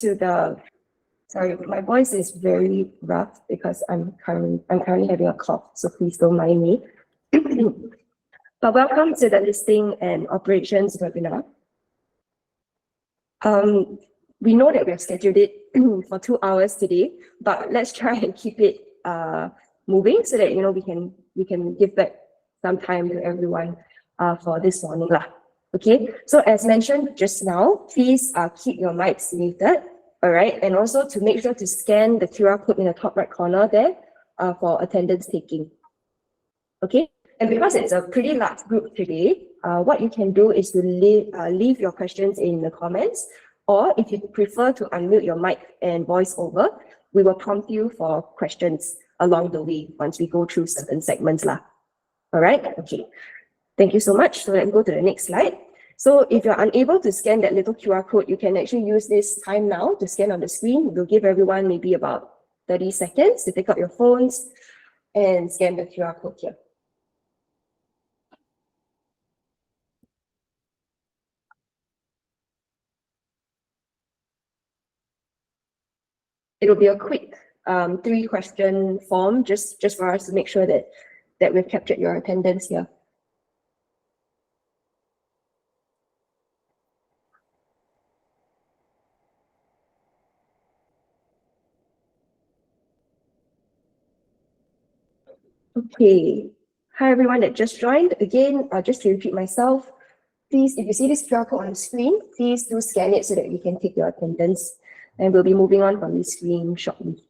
to the, sorry, my voice is very rough because I'm currently having a cough, so please don't mind me. But welcome to the listing and operations webinar. We know that we have scheduled it for 2 hours today, but let's try and keep it moving so that we can give back some time to everyone for this morning lah. Okay, so as mentioned just now, please keep your mics muted. All right, and also to make sure to scan the QR code in the top right corner there for attendance taking. Okay, and because it's a pretty large group today, what you can do is to leave your questions in the comments, or if you prefer to unmute your mic and voice over, we will prompt you for questions along the way once we go through certain segments lah. All right, okay. Thank you so much. So let's go to the next slide. So if you're unable to scan that little QR code, you can actually use this time now to scan on the screen. We'll give everyone maybe about 30 seconds to pick up your phones and scan the QR code here. It'll be a quick 3-question form just for us to make sure that we've captured your attendance here. Okay, hi everyone that just joined. Again, just to repeat myself, please, if you see this QR code on the screen, please do scan it so that we can take your attendance, and we'll be moving on from this screen shortly.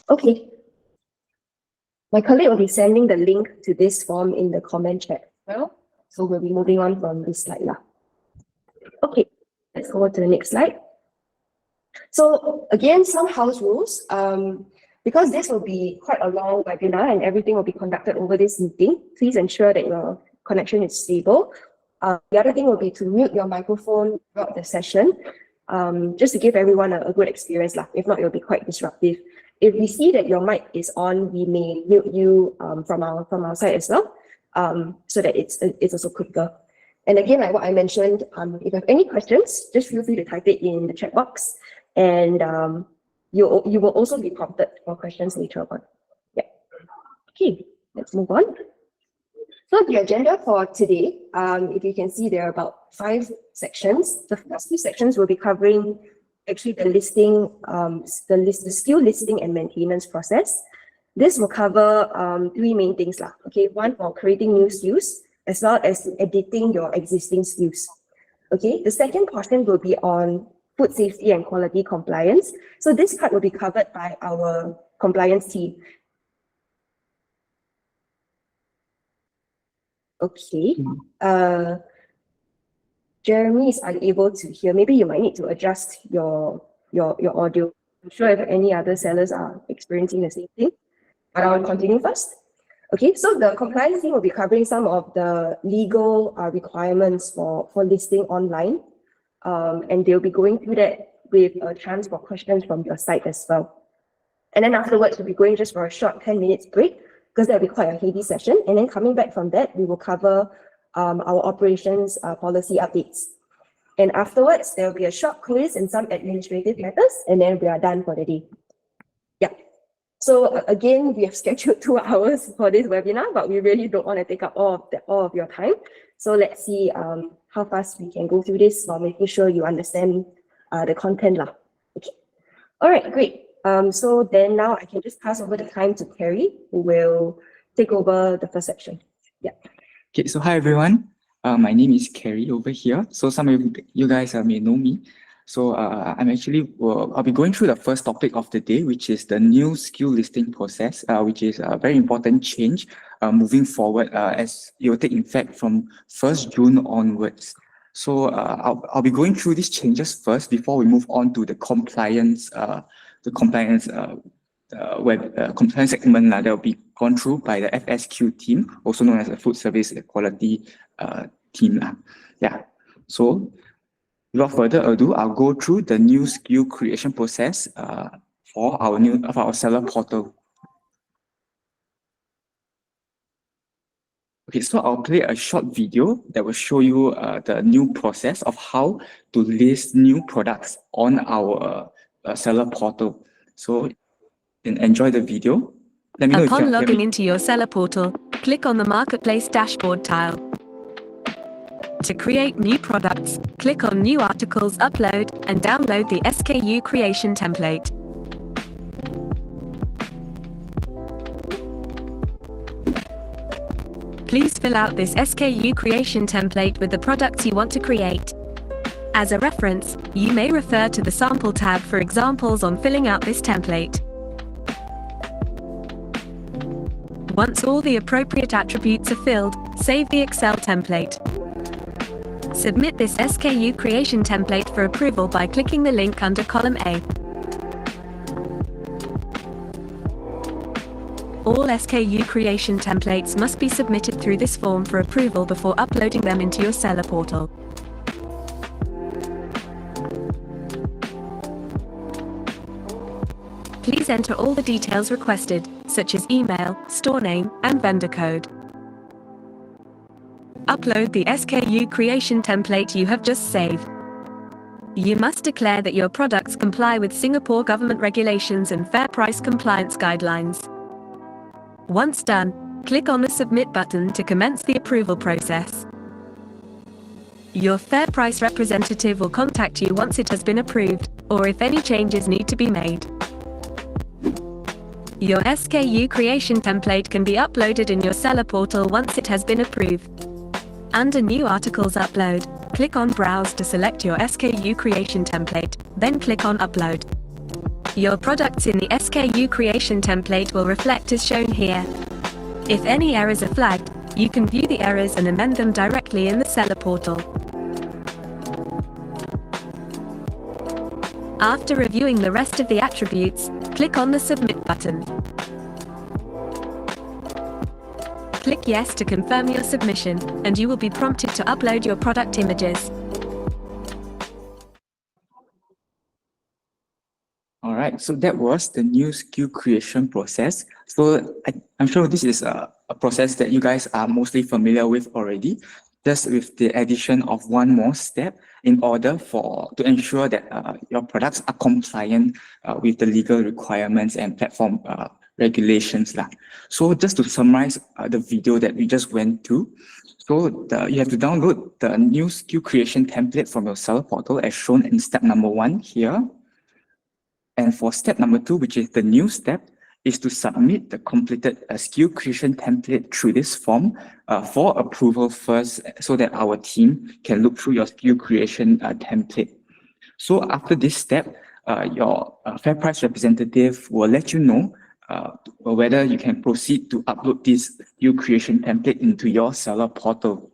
Okay, my colleague will be sending the link to this form in the comment chat as well, so we'll be moving on from this slide now. Okay, let's go on to the next slide. So again, some house rules. Because this will be quite a long webinar and everything will be conducted over this meeting, please ensure that your connection is stable. The other thing will be to mute your microphone throughout the session, just to give everyone a good experience. If not, it will be quite disruptive. If we see that your mic is on, we may mute you from our side as well, so that it's also quicker. And again, like what I mentioned, if you have any questions, just feel free to type it in the chat box, and you will also be prompted for questions later on. Yeah. Okay, let's move on. So the agenda for today, if you can see, there are about 5 sections. The first 2 sections will be covering actually the listing, the SKU listing and maintenance process. This will cover 3 main things lah. Okay, one for creating new SKUs as well as editing your existing SKUs. Okay, the second portion will be on food safety and quality compliance. So this part will be covered by our compliance team. Okay. Jeremy is unable to hear. Maybe you might need to adjust your audio. I'm sure if any other sellers are experiencing the same thing. But I'll continue first. Okay, so the compliance team will be covering some of the legal requirements for listing online. And they'll be going through that with a chance for questions from your side as well. And then afterwards, we'll be going just for a short 10 minutes break because that'll be quite a heavy session. And then coming back from that, we will cover our operations policy updates. And afterwards, there'll be a short quiz and some administrative matters, and then we are done for the day. Yeah. So again, we have scheduled 2 hours for this webinar, but we really don't want to take up all of your time. So let's see how fast we can go through this while making sure you understand the content lah. Okay. All right, great. So then now I can just pass over the time to Carrie, who will take over the first section. Yeah. Okay, so hi everyone. My name is Carrie over here. So some of you guys may know me. So I'll be going through the first topic of the day, which is the new SKU listing process, which is a very important change moving forward as it will take effect from 1st June onwards. So I'll be going through these changes first before we move on to the compliance compliance segment that will be gone through by the FSQ team, also known as the Food Service Quality team. Yeah. So without further ado, I'll go through the new SKU creation process for our seller portal. Okay, so I'll play a short video that will show you the new process of how to list new products on our seller portal. So you can enjoy the video. Let me know if you Upon can hear logging me. into your seller portal, click on the Marketplace dashboard tile. To create new products, click on New Articles Upload and download the SKU creation template. Please fill out this SKU creation template with the products you want to create. As a reference, you may refer to the sample tab for examples on filling out this template. Once all the appropriate attributes are filled, save the Excel template. Submit this SKU creation template for approval by clicking the link under column A. All SKU creation templates must be submitted through this form for approval before uploading them into your seller portal. Please enter all the details requested, such as email, store name, and vendor code. Upload the SKU creation template you have just saved. You must declare that your products comply with Singapore government regulations and FairPrice compliance guidelines. Once done, click on the Submit button to commence the approval process. Your FairPrice representative will contact you once it has been approved, or if any changes need to be made. Your SKU creation template can be uploaded in your seller portal once it has been approved. Under New Articles Upload, click on Browse to select your SKU creation template, then click on Upload. Your products in the SKU creation template will reflect as shown here. If any errors are flagged, you can view the errors and amend them directly in the seller portal. After reviewing the rest of the attributes, click on the Submit button. Click Yes to confirm your submission, and you will be prompted to upload your product images. All right, so that was the new SKU creation process. So I'm sure this is a process that you guys are mostly familiar with already, just with the addition of one more step in order to ensure that your products are compliant with the legal requirements and platform regulations. So just to summarize the video that we just went through, so you have to download the new SKU creation template from your seller portal as shown in step number 1 here. And for step number 2, which is the new step, is to submit the completed SKU creation template through this form for approval first, so that our team can look through your SKU creation template. So after this step, your FairPrice representative will let you know whether you can proceed to upload this SKU creation template into your seller portal.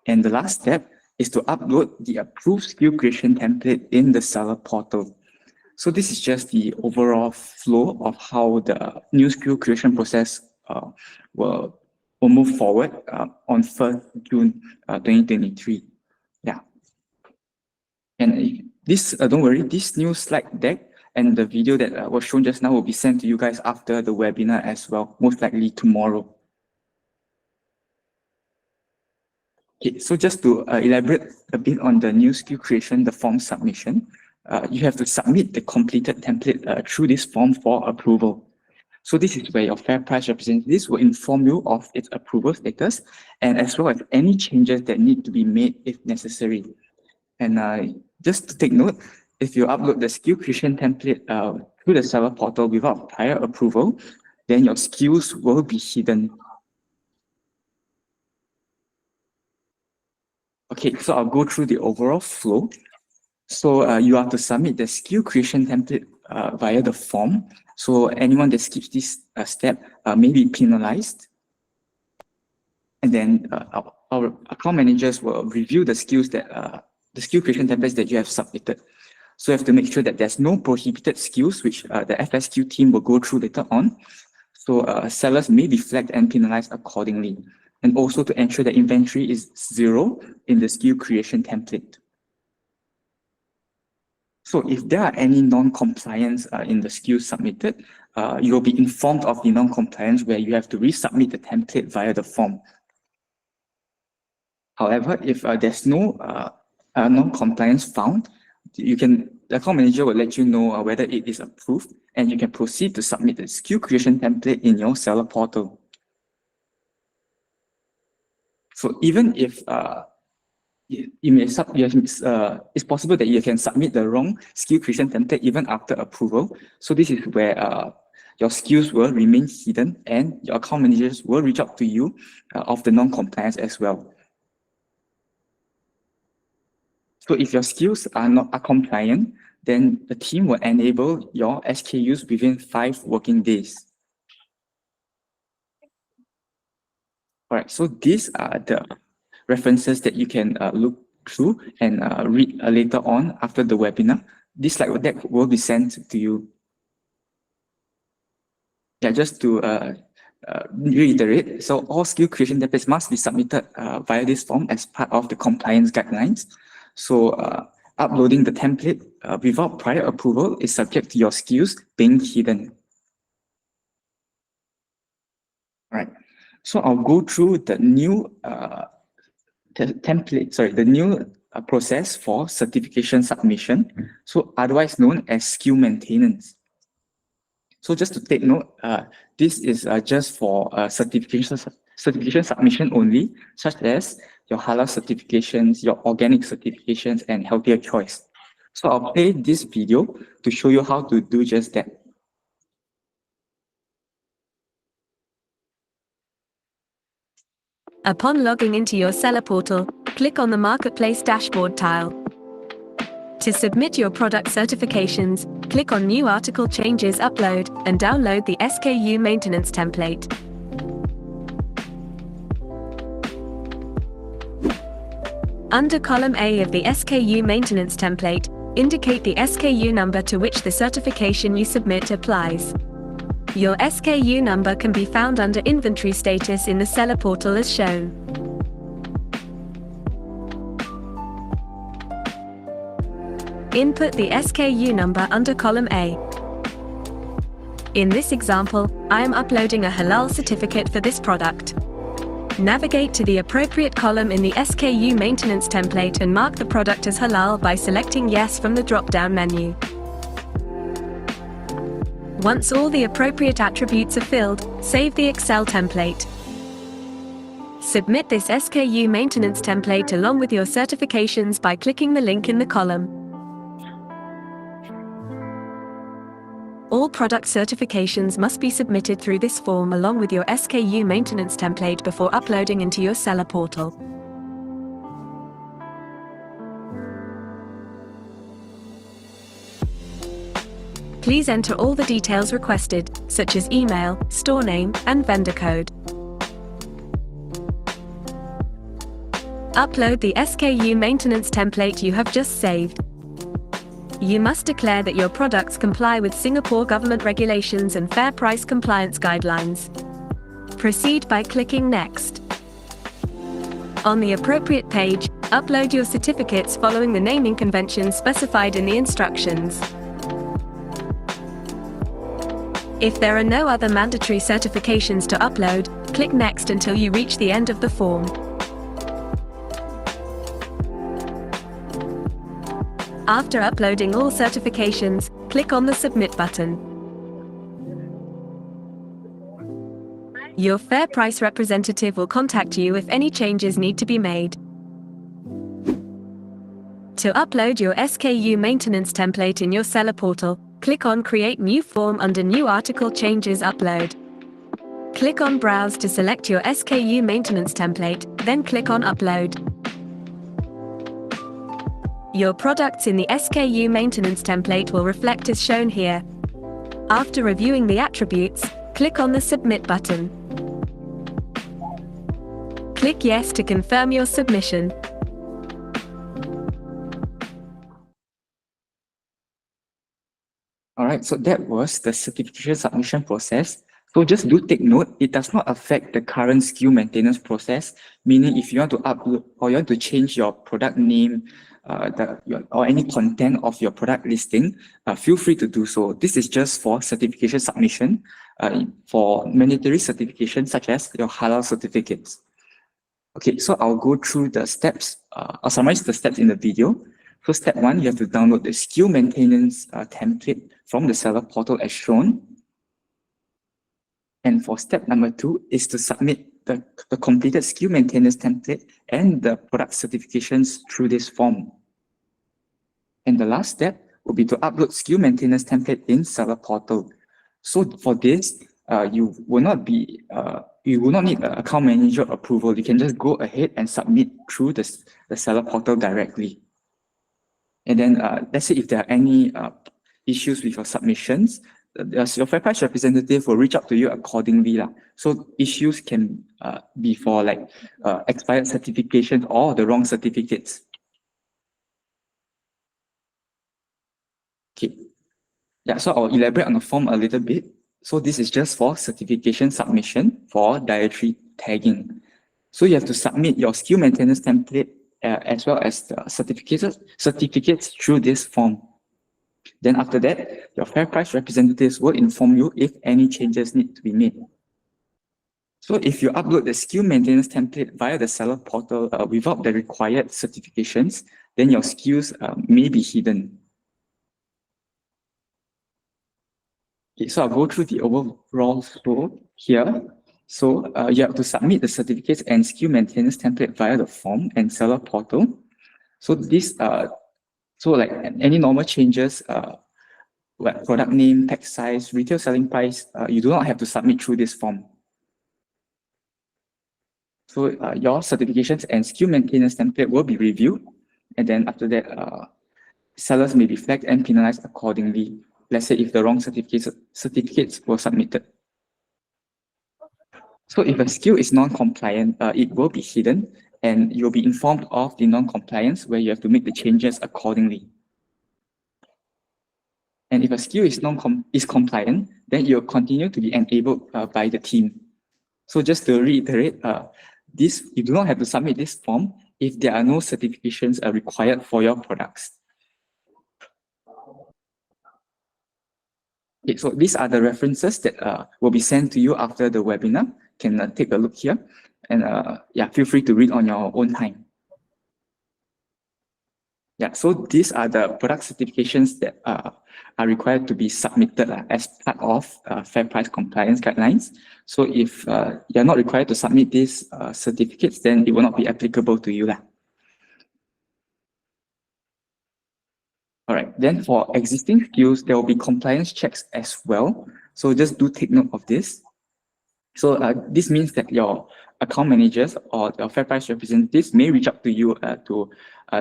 And the last step is to upload the approved SKU creation template in the seller portal. So this is just the overall flow of how the new SKU creation process will move forward on 1st June 2023. Yeah. And this, don't worry, this new slide deck and the video that was shown just now will be sent to you guys after the webinar as well, most likely tomorrow. Okay, so just to elaborate a bit on the new SKU creation, the form submission, you have to submit the completed template through this form for approval. So this is where your FairPrice representatives will inform you of its approval status and as well as any changes that need to be made if necessary. And just to take note, if you upload the SKU creation template through the seller portal without prior approval, then your SKUs will be hidden. Okay, so I'll go through the overall flow. So you have to submit the SKU creation template via the form. So anyone that skips this step may be penalized. And then our account managers will review the SKUs the SKU creation templates that you have submitted. So you have to make sure that there's no prohibited SKUs, which the FSQ team will go through later on. So sellers may be flagged and penalized accordingly. And also to ensure that inventory is 0 in the SKU creation template. So if there are any non-compliance in the skills submitted, you will be informed of the non-compliance where you have to resubmit the template via the form. However, if there's no non-compliance found, the account manager will let you know whether it is approved, and you can proceed to submit the skill creation template in your seller portal. So even if it's possible that you can submit the wrong skill creation template even after approval. So this is where your skills will remain hidden, and your account managers will reach out to you of the non-compliance as well. So if your skills are compliant, then the team will enable your SKUs within 5 working days. All right, so these are the references that you can look through and read later on after the webinar. This slide deck will be sent to you. Yeah, just to reiterate, so all skill creation templates must be submitted via this form as part of the compliance guidelines. So uploading the template without prior approval is subject to your skills being hidden. All right, so I'll go through the new the new process for certification submission, so otherwise known as skill maintenance. So just to take note, this is just for certification submission only, such as your halal certifications, your organic certifications, and healthier choice. So I'll play this video to show you how to do just that. Upon logging into your seller portal, click on the Marketplace dashboard tile. To submit your product certifications, click on New Article Changes Upload and download the SKU maintenance template. Under column A of the SKU maintenance template, indicate the SKU number to which the certification you submit applies. Your SKU number can be found under Inventory Status in the seller portal as shown. Input the SKU number under column A. In this example, I am uploading a halal certificate for this product. Navigate to the appropriate column in the SKU maintenance template and mark the product as halal by selecting Yes from the drop-down menu. Once all the appropriate attributes are filled, save the Excel template. Submit this SKU maintenance template along with your certifications by clicking the link in the column. All product certifications must be submitted through this form along with your SKU maintenance template before uploading into your seller portal. Please enter all the details requested, such as email, store name, and vendor code. Upload the SKU maintenance template you have just saved. You must declare that your products comply with Singapore government regulations and FairPrice compliance guidelines. Proceed by clicking Next. On the appropriate page, upload your certificates following the naming conventions specified in the instructions. If there are no other mandatory certifications to upload, click Next until you reach the end of the form. After uploading all certifications, click on the Submit button. Your FairPrice representative will contact you if any changes need to be made. To upload your SKU maintenance template in your seller portal, click on Create New Form under New Article Changes Upload. Click on Browse to select your SKU maintenance template, then click on Upload. Your products in the SKU maintenance template will reflect as shown here. After reviewing the attributes, click on the Submit button. Click Yes to confirm your submission. All right, so that was the certification submission process. So just do take note, it does not affect the current skill maintenance process, meaning if you want to upload or you want to change your product name, or any content of your product listing, feel free to do so. This is just for certification submission, for mandatory certifications such as your halal certificates. Okay, so I'll go through the steps. I'll summarize the steps in the video. So step 1, you have to download the SKU maintenance template from the seller portal as shown. And for step number 2 is to submit the completed SKU maintenance template and the product certifications through this form. And the last step will be to upload SKU maintenance template in seller portal. So for this, you will not need an account manager approval. You can just go ahead and submit through the seller portal directly. And then let's say if there are any issues with your submissions, your FairPrice representative will reach out to you accordingly. So issues can be for like expired certifications or the wrong certificates. Okay. Yeah, so I'll elaborate on the form a little bit. So this is just for certification submission for dietary tagging. So you have to submit your SKU maintenance template as well as the certificates through this form. Then after that, your FairPrice representatives will inform you if any changes need to be made. So if you upload the SKU maintenance template via the seller portal without the required certifications, then your SKUs may be hidden. Okay, so I'll go through the overall flow here. So you have to submit the certificates and SKU maintenance template via the form and seller portal. So this, so like any normal changes, like product name, pack size, retail selling price, you do not have to submit through this form. So your certifications and SKU maintenance template will be reviewed, and then after that, sellers may be flagged and penalized accordingly. Let's say if the wrong certificates were submitted. So if a SKU is non-compliant, it will be hidden and you'll be informed of the non-compliance where you have to make the changes accordingly. And if a SKU is compliant, then it will continue to be enabled by the team. So just to reiterate, you do not have to submit this form if there are no certifications required for your products. Okay, so these are the references that will be sent to you after the webinar. You can take a look here, and yeah, feel free to read on your own time. Yeah, so these are the product certifications that are required to be submitted as part of FairPrice compliance guidelines. So if you're not required to submit these certificates, then it will not be applicable to you. All right, then for existing SKUs, there will be compliance checks as well. So just do take note of this. So this means that your account managers or your FairPrice representatives may reach out to you to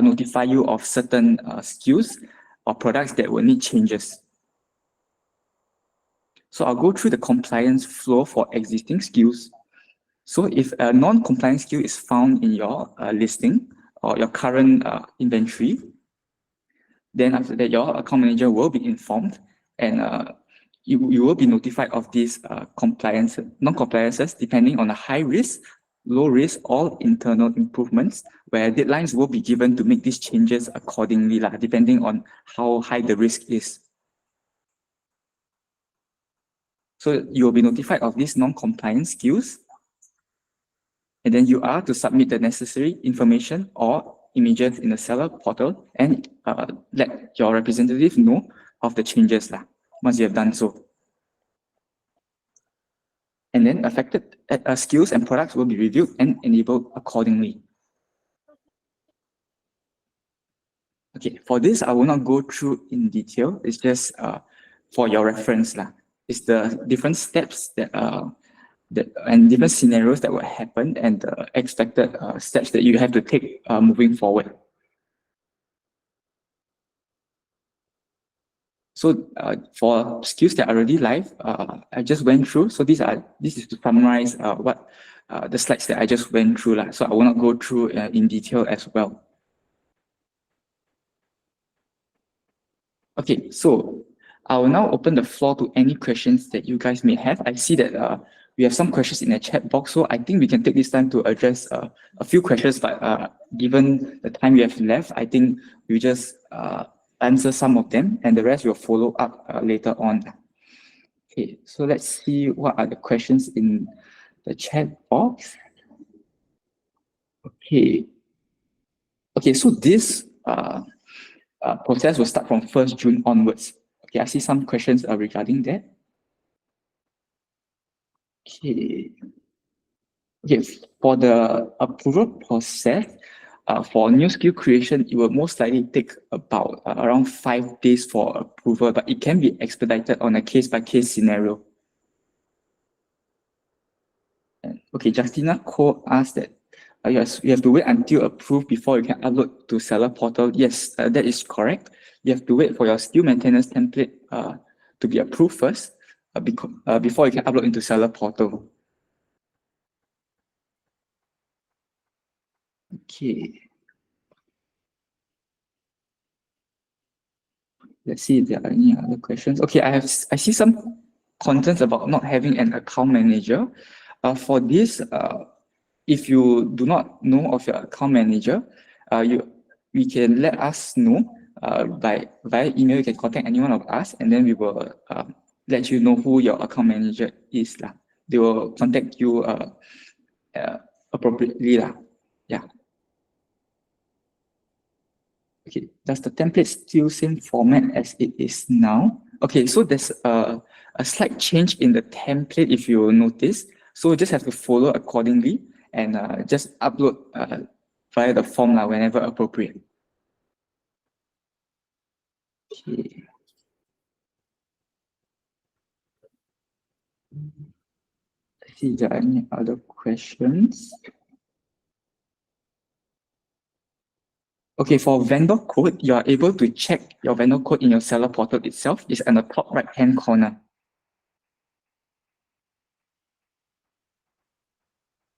notify you of certain SKUs or products that will need changes. So I'll go through the compliance flow for existing SKUs. So if a non-compliant SKU is found in your listing or your current inventory, then after that, your account manager will be informed and you will be notified of these non-compliances depending on the high risk, low risk, or internal improvements, where deadlines will be given to make these changes accordingly, depending on how high the risk is. So you will be notified of these non-compliant SKUs, and then you are to submit the necessary information or images in the seller portal and let your representative know of the changes once you have done so. And then affected SKUs and products will be reviewed and enabled accordingly. Okay, for this, I will not go through in detail. It's just for your reference. It's the different steps and different scenarios that will happen and the expected steps that you have to take moving forward. So for SKUs that are already live, I just went through. So this is to summarize what the slides that I just went through. So I will not go through in detail as well. Okay, so I will now open the floor to any questions that you guys may have. I see that we have some questions in the chat box, so I think we can take this time to address a few questions, but given the time we have left, I think we just answer some of them and the rest will follow up later on. Okay, so let's see what are the questions in the chat box. Okay, so this process will start from 1st June onwards. Okay, I see some questions regarding that. Okay. Okay, for the approval process, for new skill creation, it will most likely take about around 5 days for approval, but it can be expedited on a case-by-case scenario. Okay, Justina Ko asked that yes, you have to wait until approved before you can upload to seller portal. Yes, that is correct. You have to wait for your skill maintenance template to be approved first before you can upload into seller portal. Okay. Let's see if there are any other questions. Okay, I see some concerns about not having an account manager. For this, if you do not know of your account manager, we can let us know via email. You can contact any one of us, and then we will let you know who your account manager is. They will contact you appropriately. Yeah. Okay, does the template still same format as it is now? Okay, so there's a slight change in the template if you notice. So you just have to follow accordingly and just upload via the form whenever appropriate. Okay. Let's see if there are any other questions. Okay, for vendor code, you are able to check your vendor code in your seller portal itself. It's in the top right-hand corner.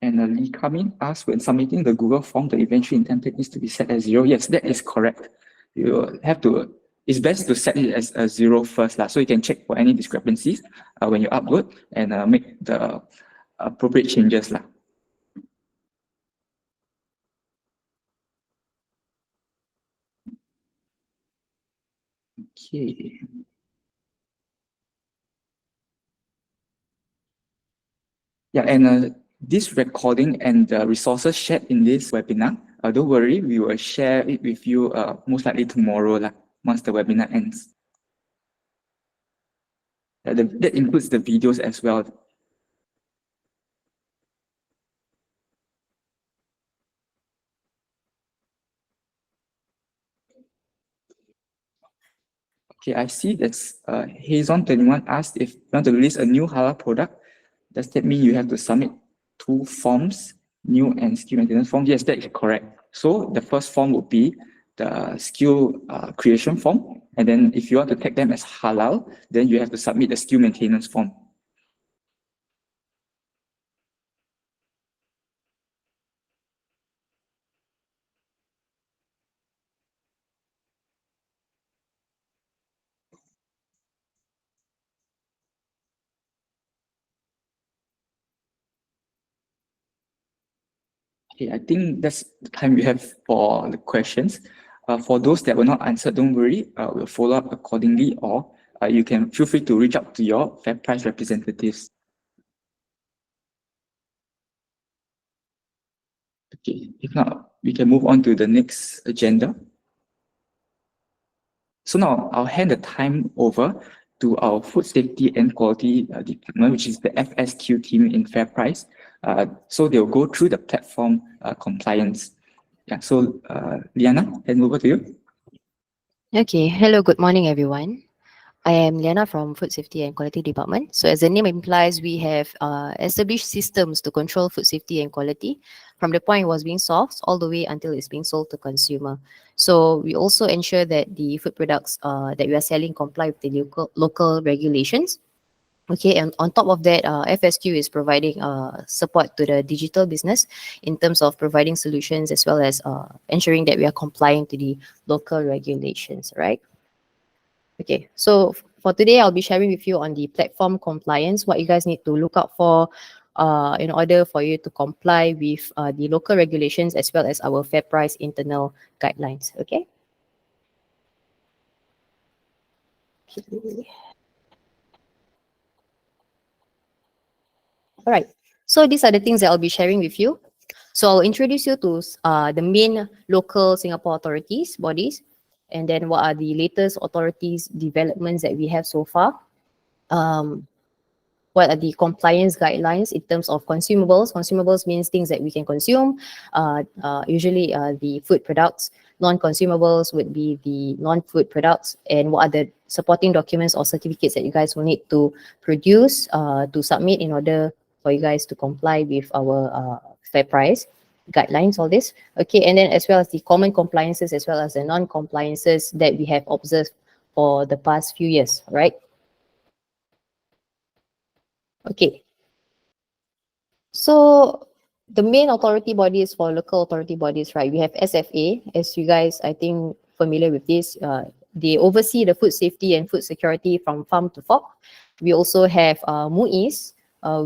And Lee Kamin asked, when submitting the Google form, the inventory in template needs to be set as 0. Yes, that is correct. You have to, it's best to set it as a 0 first, so you can check for any discrepancies when you upload and make the appropriate changes. Okay. Yeah, and this recording and the resources shared in this webinar, don't worry, we will share it with you most likely tomorrow once the webinar ends. That includes the videos as well. Okay, I see that's Hazon21 asked if you want to release a new halal product, does that mean you have to submit 2 forms, new and skill maintenance form? Yes, that is correct. So the first form would be the skill creation form. And then if you want to tag them as halal, then you have to submit the skill maintenance form. Okay, I think that's the time we have for the questions. For those that were not answered, don't worry, we'll follow up accordingly, or you can feel free to reach out to your FairPrice representatives. Okay, if not, we can move on to the next agenda. So now I'll hand the time over to our Food Safety and Quality Department, which is the FSQ team in FairPrice. So they'll go through the platform compliance. Yeah, so Liana, hand over to you. Okay, hello, good morning, everyone. I am Liana from Food Safety and Quality Department. So as the name implies, we have established systems to control food safety and quality from the point it was being sourced all the way until it's being sold to consumer. So we also ensure that the food products that we are selling comply with the local regulations. Okay, and on top of that, FSQ is providing support to the digital business in terms of providing solutions as well as ensuring that we are complying to the local regulations, right? Okay, so for today, I'll be sharing with you on the platform compliance, what you guys need to look out for in order for you to comply with the local regulations as well as our FairPrice internal guidelines. Okay. All right. So these are the things that I'll be sharing with you. So I'll introduce you to the main local Singapore authorities, bodies, and then what are the latest authorities developments that we have so far. What are the compliance guidelines in terms of consumables? Consumables means things that we can consume, usually the food products. Non-consumables would be the non-food products, and what are the supporting documents or certificates that you guys will need to produce to submit in order for you guys to comply with our FairPrice guidelines, all this. Okay, and then as well as the common compliances as well as the non-compliances that we have observed for the past few years, right? Okay, so the main authority bodies for local authority bodies, right? We have SFA, as you guys, I think, familiar with this. They oversee the food safety and food security from farm to fork. We also have MUIS,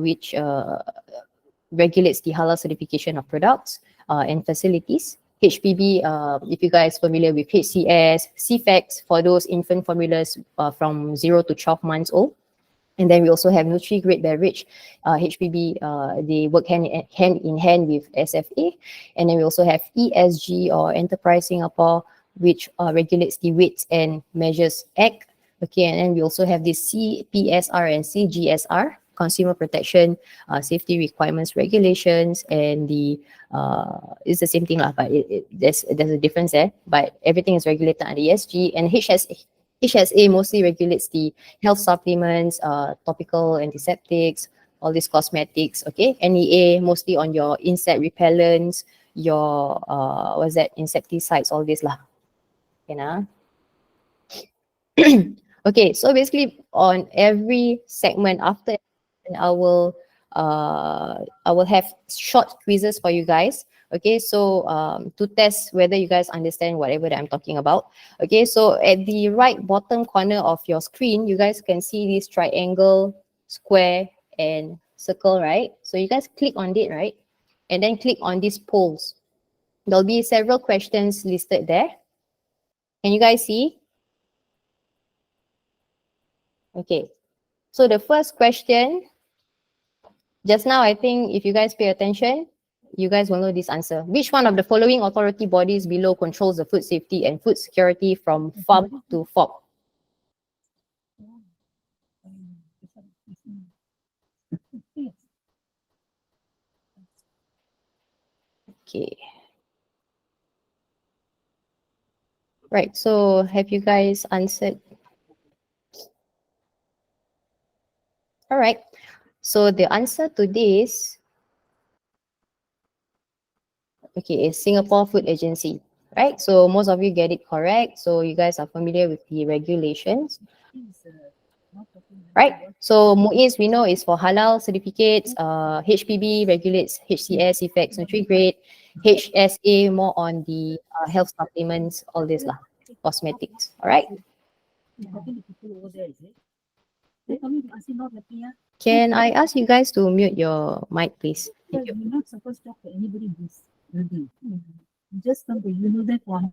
which regulates the halal certification of products and facilities. HPB, if you guys familiar with HCS, CFAX for those infant formulas from 0 to 12 months old. And then we also have Nutri-Grade Beverage, HPB, they work hand in hand with SFA. And then we also have ESG or Enterprise Singapore, which regulates the Weights and Measures Act. Okay, and then we also have this CPSR and CGSR, Consumer Protection, Safety Requirements Regulations, and the it's the same thing lah, but there's a difference there. But everything is regulated under ESG, and HSA mostly regulates the health supplements, topical antiseptics, all these cosmetics. Okay, NEA mostly on your insect repellents, your what's that, insecticides, all this lah. Okay, nah. Okay, so basically on every segment after I will have short quizzes for you guys. Okay, so to test whether you guys understand whatever that I'm talking about. Okay, so at the right bottom corner of your screen, you guys can see this triangle, square, and circle, right? So you guys click on it, right? And then click on these polls. There'll be several questions listed there. Can you guys see? Okay, so the first question, just now, I think if you guys pay attention, you guys will know this answer. Which one of the following authority bodies below controls the food safety and food security from farm to fork? Okay. Right, so have you guys answered? All right, so the answer to this, okay, is Singapore Food Agency, right? So most of you get it correct. So you guys are familiar with the regulations, right? So MUIS, we know, is for halal certificates. HPB regulates HCS, effects, Nutri-Grade. HSA more on the health supplements, all this lah, cosmetics. All right. Can I ask you guys to mute your mic, please? Thank you. You're not supposed to talk to anybody this building. You just come to that one.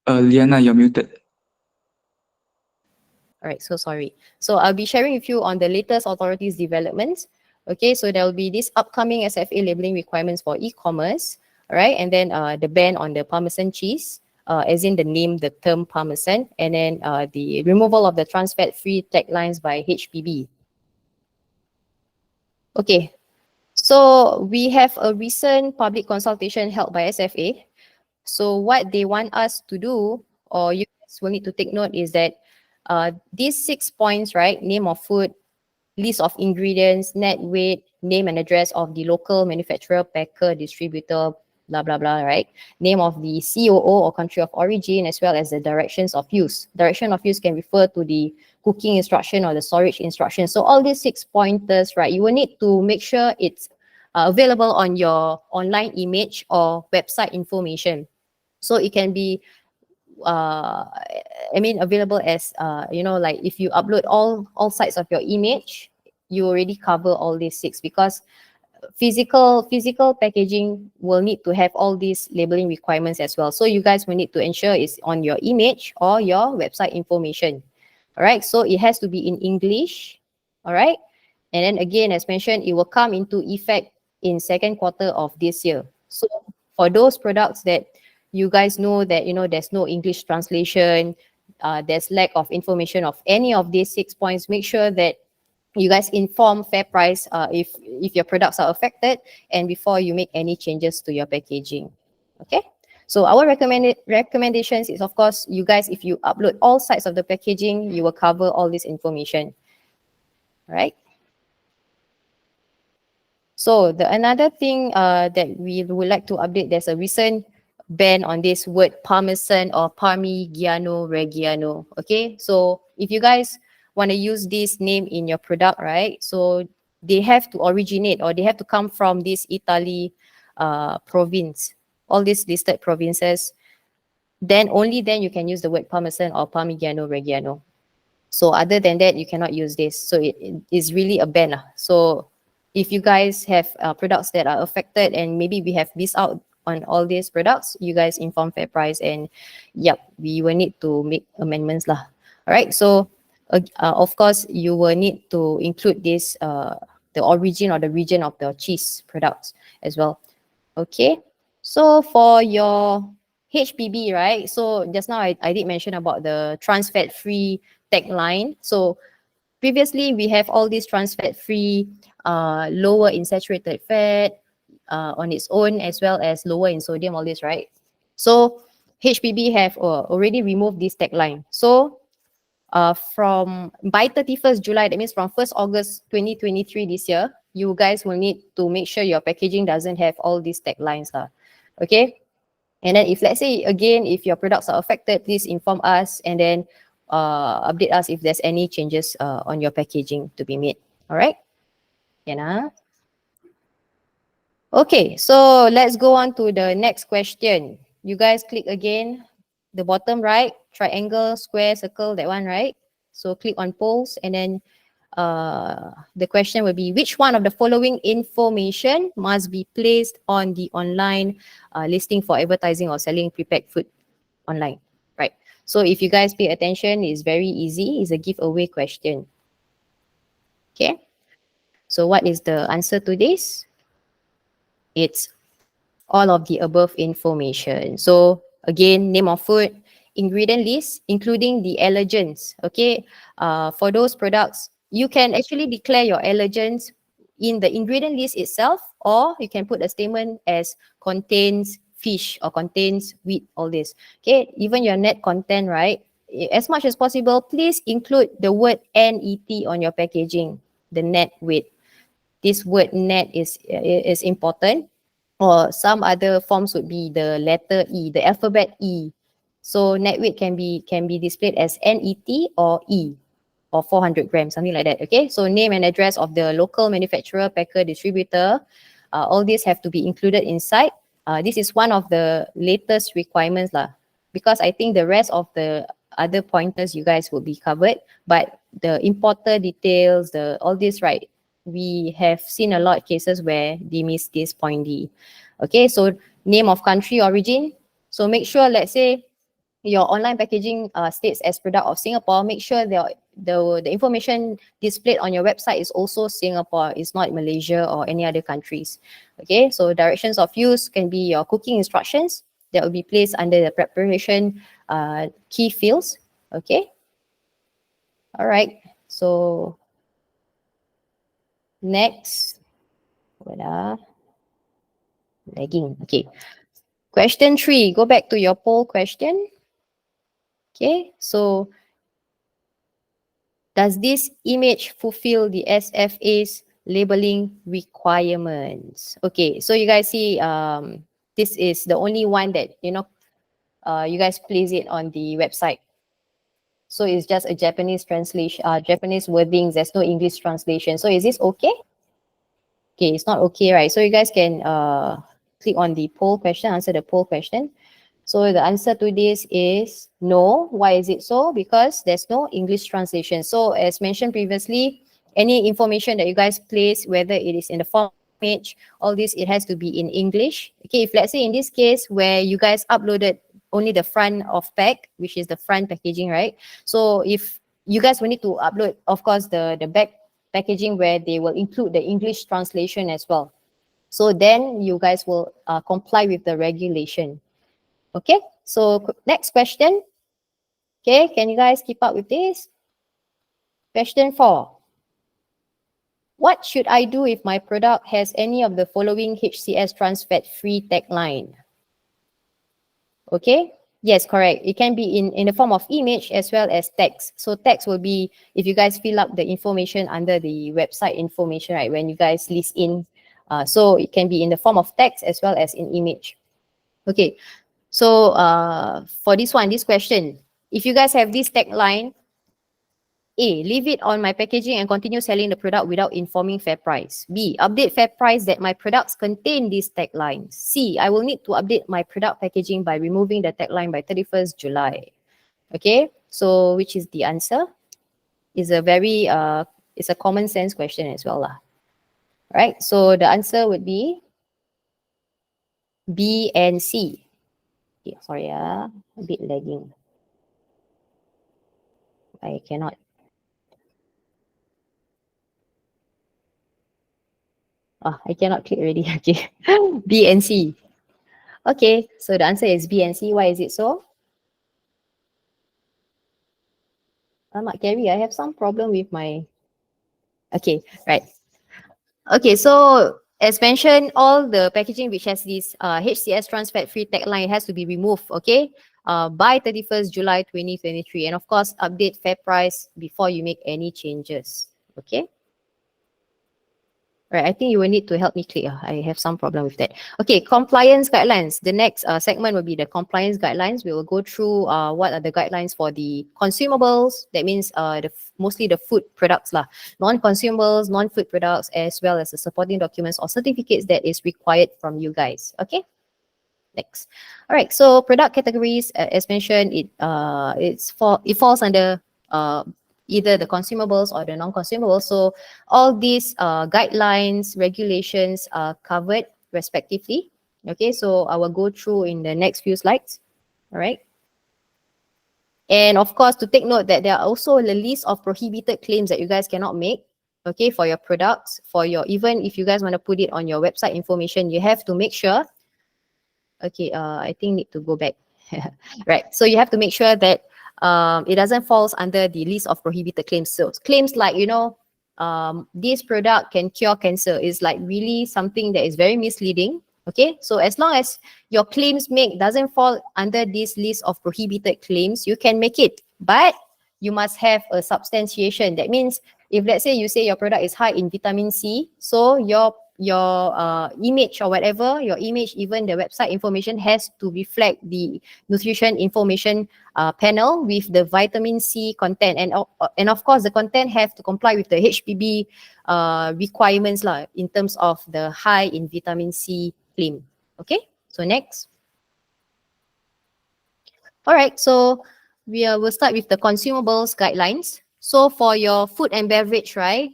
Liana, you're muted. All right, so sorry. So I'll be sharing with you on the latest authorities developments. Okay, so there will be this upcoming SFA labeling requirements for e-commerce, all right, and then the ban on the Parmesan cheese, as in the name, the term Parmesan, and then the removal of the trans fat free taglines by HPB. Okay, so we have a recent public consultation held by SFA. So what they want us to do, or you guys will need to take note, is that these 6 points, right? Name of food, list of ingredients, net weight, name and address of the local manufacturer, packer, distributor, blah, blah, blah, right? Name of the COO or country of origin, as well as the directions of use. Direction of use can refer to the cooking instruction or the storage instruction. So all these 6 pointers, right, you will need to make sure it's available on your online image or website information. So it can be available as like if you upload all sides of your image, you already cover all these 6, because physical packaging will need to have all these labeling requirements as well. So you guys will need to ensure it's on your image or your website information. All right, so it has to be in English. All right, and then again, as mentioned, it will come into effect in second quarter of this year. So for those products that you guys know that there's no English translation, there's lack of information of any of these 6 points, make sure that you guys inform FairPrice if your products are affected, and before you make any changes to your packaging. Okay, so our recommendations is, of course, you guys, if you upload all sides of the packaging, you will cover all this information. All right. So another thing that we would like to update, there's a recent ban on this word Parmesan or Parmigiano Reggiano. Okay, so if you guys want to use this name in your product, right? So they have to originate, or they have to come from this Italy province, all these listed provinces. Then only then you can use the word Parmesan or Parmigiano Reggiano. So other than that, you cannot use this. So it is really a ban. So if you guys have products that are affected, and maybe we have missed out on all these products, you guys inform FairPrice, and yep, we will need to make amendments lah. All right, so of course, you will need to include this, the origin or the region of the cheese products as well. Okay, so for your HPB, right? So just now I did mention about the trans fat free tagline. So previously we have all these trans fat free, lower in saturated fat on its own, as well as lower in sodium, all this, right? So HPB have already removed this tagline. So from by 31st July, that means from 1st August 2023 this year, you guys will need to make sure your packaging doesn't have all these taglines. Okay? And then if, let's say, again, if your products are affected, please inform us, and then update us if there's any changes on your packaging to be made. All right? Yeah. Okay, so let's go on to the next question. You guys click again, the bottom right, triangle, square, circle, that one, right? So click on polls, and then the question will be, which one of the following information must be placed on the online listing for advertising or selling prepared food online, right? So if you guys pay attention, it's very easy. It's a giveaway question. Okay, so what is the answer to this? It's all of the above information. So again, name of food, ingredient list, including the allergens. Okay, for those products, you can actually declare your allergens in the ingredient list itself, or you can put a statement as contains fish or contains wheat, all this. Okay, even your net content, right? As much as possible, please include the word NET on your packaging, the net weight. This word net is important. Or some other forms would be the letter E, the alphabet E. So net weight can be displayed as NET or E, or 400 grams, something like that. Okay, so name and address of the local manufacturer, packer, distributor, all these have to be included inside. This is one of the latest requirements lah, because I think the rest of the other pointers you guys will be covered, but the importer details, all this, right? We have seen a lot of cases where they miss this point D. Okay, so name of country origin. So make sure, let's say, your online packaging states as product of Singapore, make sure the information displayed on your website is also Singapore, it's not Malaysia or any other countries. Okay, so directions of use can be your cooking instructions that will be placed under the preparation key fields. Okay, all right, so next, lagging. Okay, question 3, go back to your poll question. Okay, so Does this image fulfill the SFA's labeling requirements? Okay, so you guys see this is the only one that you guys place it on the website. So it's just a Japanese translation, Japanese wordings. There's no English translation. So is this okay? Okay, it's not okay, right? So you guys can click on the poll question, answer the poll question. So the answer to this is no. Why is it so? Because there's no English translation. So as mentioned previously, any information that you guys place, whether it is in the form image, all this, it has to be in English. Okay, if let's say in this case where you guys uploaded only the front of pack, which is the front packaging, right? So if you guys will need to upload, of course, the back packaging where they will include the English translation as well. So then you guys will comply with the regulation. Okay, so next question. Okay, can you guys keep up with this? Question 4. What should I do if my product has any of the following HCS trans fat free tagline? Okay, yes, correct. It can be in the form of image as well as text. So text will be if you guys fill up the information under the website information, right? When you guys list in, so it can be in the form of text as well as in image. Okay, so for this question, if you guys have this tagline, A, leave it on my packaging and continue selling the product without informing FairPrice. B, update FairPrice that my products contain these taglines. C, I will need to update my product packaging by removing the tagline by 31st July. Okay, so which is the answer? Is a very, it's a common sense question as well lah. Right, so the answer would be B and C. Okay, sorry, a bit lagging. I cannot. I cannot click already. Okay, B and C. Okay, so the answer is B and C. Why is it so? Gary, I have some problem with my... Okay, right. Okay, so as mentioned, all the packaging which has this HCS trans fat free tagline has to be removed, okay, by 31st July 2023. And of course, update FairPrice before you make any changes, okay? Right, I think you will need to help me click. I have some problem with that. Okay, compliance guidelines. The next segment will be the compliance guidelines. We will go through what are the guidelines for the consumables. That means mostly the food products lah. Non-consumables, non-food products, as well as the supporting documents or certificates that is required from you guys. Okay. Next. All right. So product categories, as mentioned, it falls under either the consumables or the non-consumables. So all these guidelines, regulations are covered respectively. Okay, so I will go through in the next few slides. All right. And of course, to take note that there are also a list of prohibited claims that you guys cannot make. Okay, for your products, for your, even if you guys want to put it on your website information, you have to make sure. Okay, I think need to go back. Right, so you have to make sure that it doesn't fall under the list of prohibited claims. So claims like, this product can cure cancer is like really something that is very misleading. Okay, so as long as your claims doesn't fall under this list of prohibited claims, you can make it, but you must have a substantiation. That means if let's say you say your product is high in vitamin C, so your image or whatever, your image, even the website information has to reflect the nutrition information panel with the vitamin C content, and of course the content have to comply with the HPB requirements lah, in terms of the high in vitamin C claim. Okay, so next. All right, so we'll start with the consumables guidelines. So for your food and beverage, right,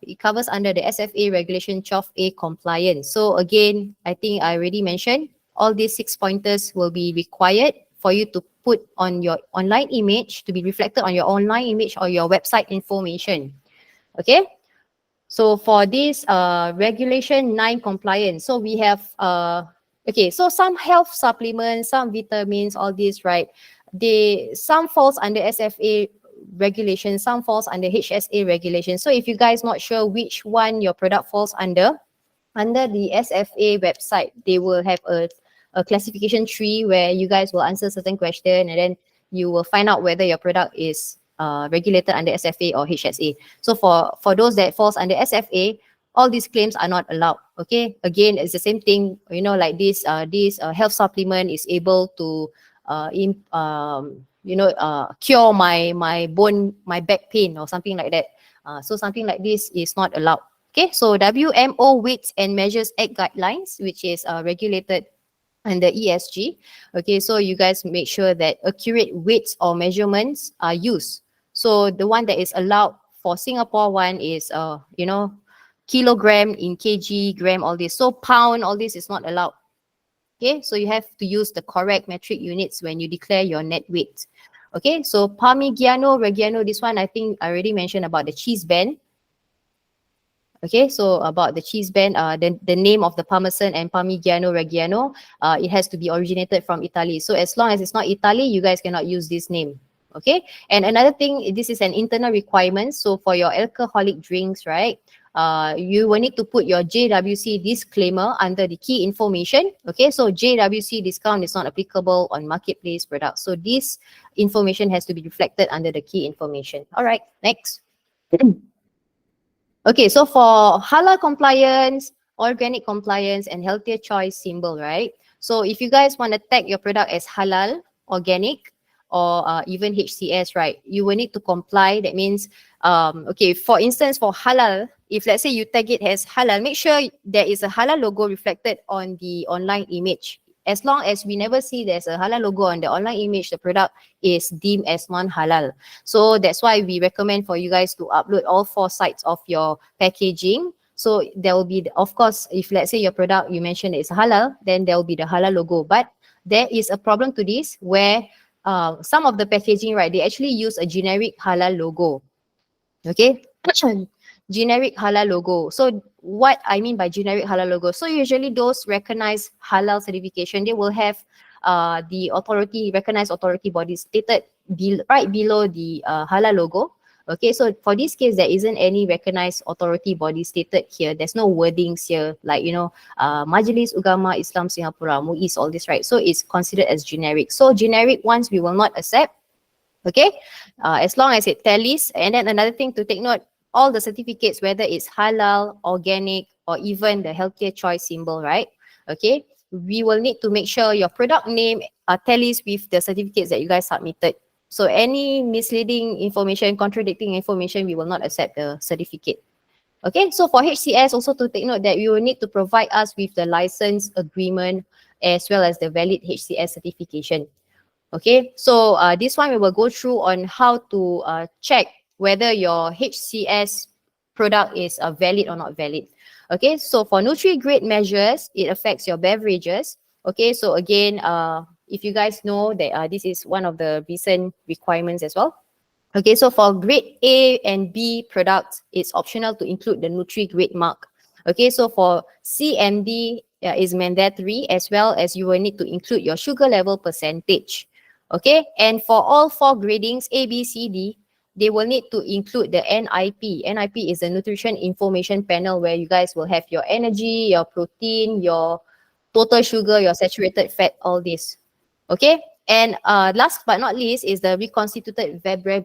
it covers under the SFA regulation 12A compliance. So again, I think I already mentioned all these 6 pointers will be required for you to put on your online image, to be reflected on your online image or your website information. Okay, so for this regulation 9 compliance, so we have okay, so some health supplements, some vitamins, all this, right, some falls under SFA regulation, some falls under HSA regulation. So if you guys not sure which one your product falls under the SFA website, they will have a classification tree where you guys will answer certain question, and then you will find out whether your product is regulated under SFA or HSA. So for those that falls under SFA, all these claims are not allowed. Okay, again, it's the same thing. You know, like this health supplement is able to cure my bone, my back pain or something like that. So something like this is not allowed. Okay, so WMO Weights and Measures Act guidelines, which is regulated under ESG. Okay, so you guys make sure that accurate weights or measurements are used. So the one that is allowed for Singapore one is kilogram in kg, gram, all this. So pound, all this is not allowed. Okay, so you have to use the correct metric units when you declare your net weight. Okay, so Parmigiano Reggiano, this one I think I already mentioned about the cheese band. Okay, so about the cheese band, the name of the Parmesan and Parmigiano Reggiano, it has to be originated from Italy. So as long as it's not Italy, you guys cannot use this name. Okay, and another thing, this is an internal requirement. So for your alcoholic drinks, right, you will need to put your JWC disclaimer under the key information. Okay, so JWC discount is not applicable on marketplace products. So this information has to be reflected under the key information. All right, next. Okay, so for halal compliance, organic compliance, and healthier choice symbol, right? So if you guys want to tag your product as halal, organic, or even HCS, right, you will need to comply. That means, okay, for instance, for halal, if let's say you tag it as halal, make sure there is a halal logo reflected on the online image. As long as we never see there's a halal logo on the online image, the product is deemed as non-halal. So that's why we recommend for you guys to upload all 4 sides of your packaging. So there will be, of course, if let's say your product you mentioned is halal, then there will be the halal logo. But there is a problem to this where some of the packaging, right, they actually use a generic halal logo. Okay, generic halal logo. So what I mean by generic halal logo, so usually those recognized halal certification, they will have the recognized authority body stated right below the halal logo. Okay, so for this case, there isn't any recognized authority body stated here. There's no wordings here, like, Majlis Ugama Islam Singapura, MUIS, all this, right? So it's considered as generic. So generic ones we will not accept. Okay, as long as it tallies. And then another thing to take note, all the certificates, whether it's halal, organic, or even the healthier choice symbol, right? Okay, we will need to make sure your product name tallies with the certificates that you guys submitted. So any misleading information, contradicting information, we will not accept the certificate. Okay, so for HCS, also to take note that you will need to provide us with the license agreement as well as the valid HCS certification. Okay, so this one we will go through on how to check whether your HCS product is valid or not valid. Okay, so for nutri-grade measures, it affects your beverages. Okay, so again, if you guys know that this is one of the recent requirements as well. Okay, so for grade A and B products, it's optional to include the nutri-grade mark. Okay, so for CMD is mandatory, as well as you will need to include your sugar level percentage. Okay, and for all 4 gradings, A, B, C, D, they will need to include the NIP. NIP is the Nutrition Information Panel, where you guys will have your energy, your protein, your total sugar, your saturated fat, all this. Okay, and last but not least is the reconstituted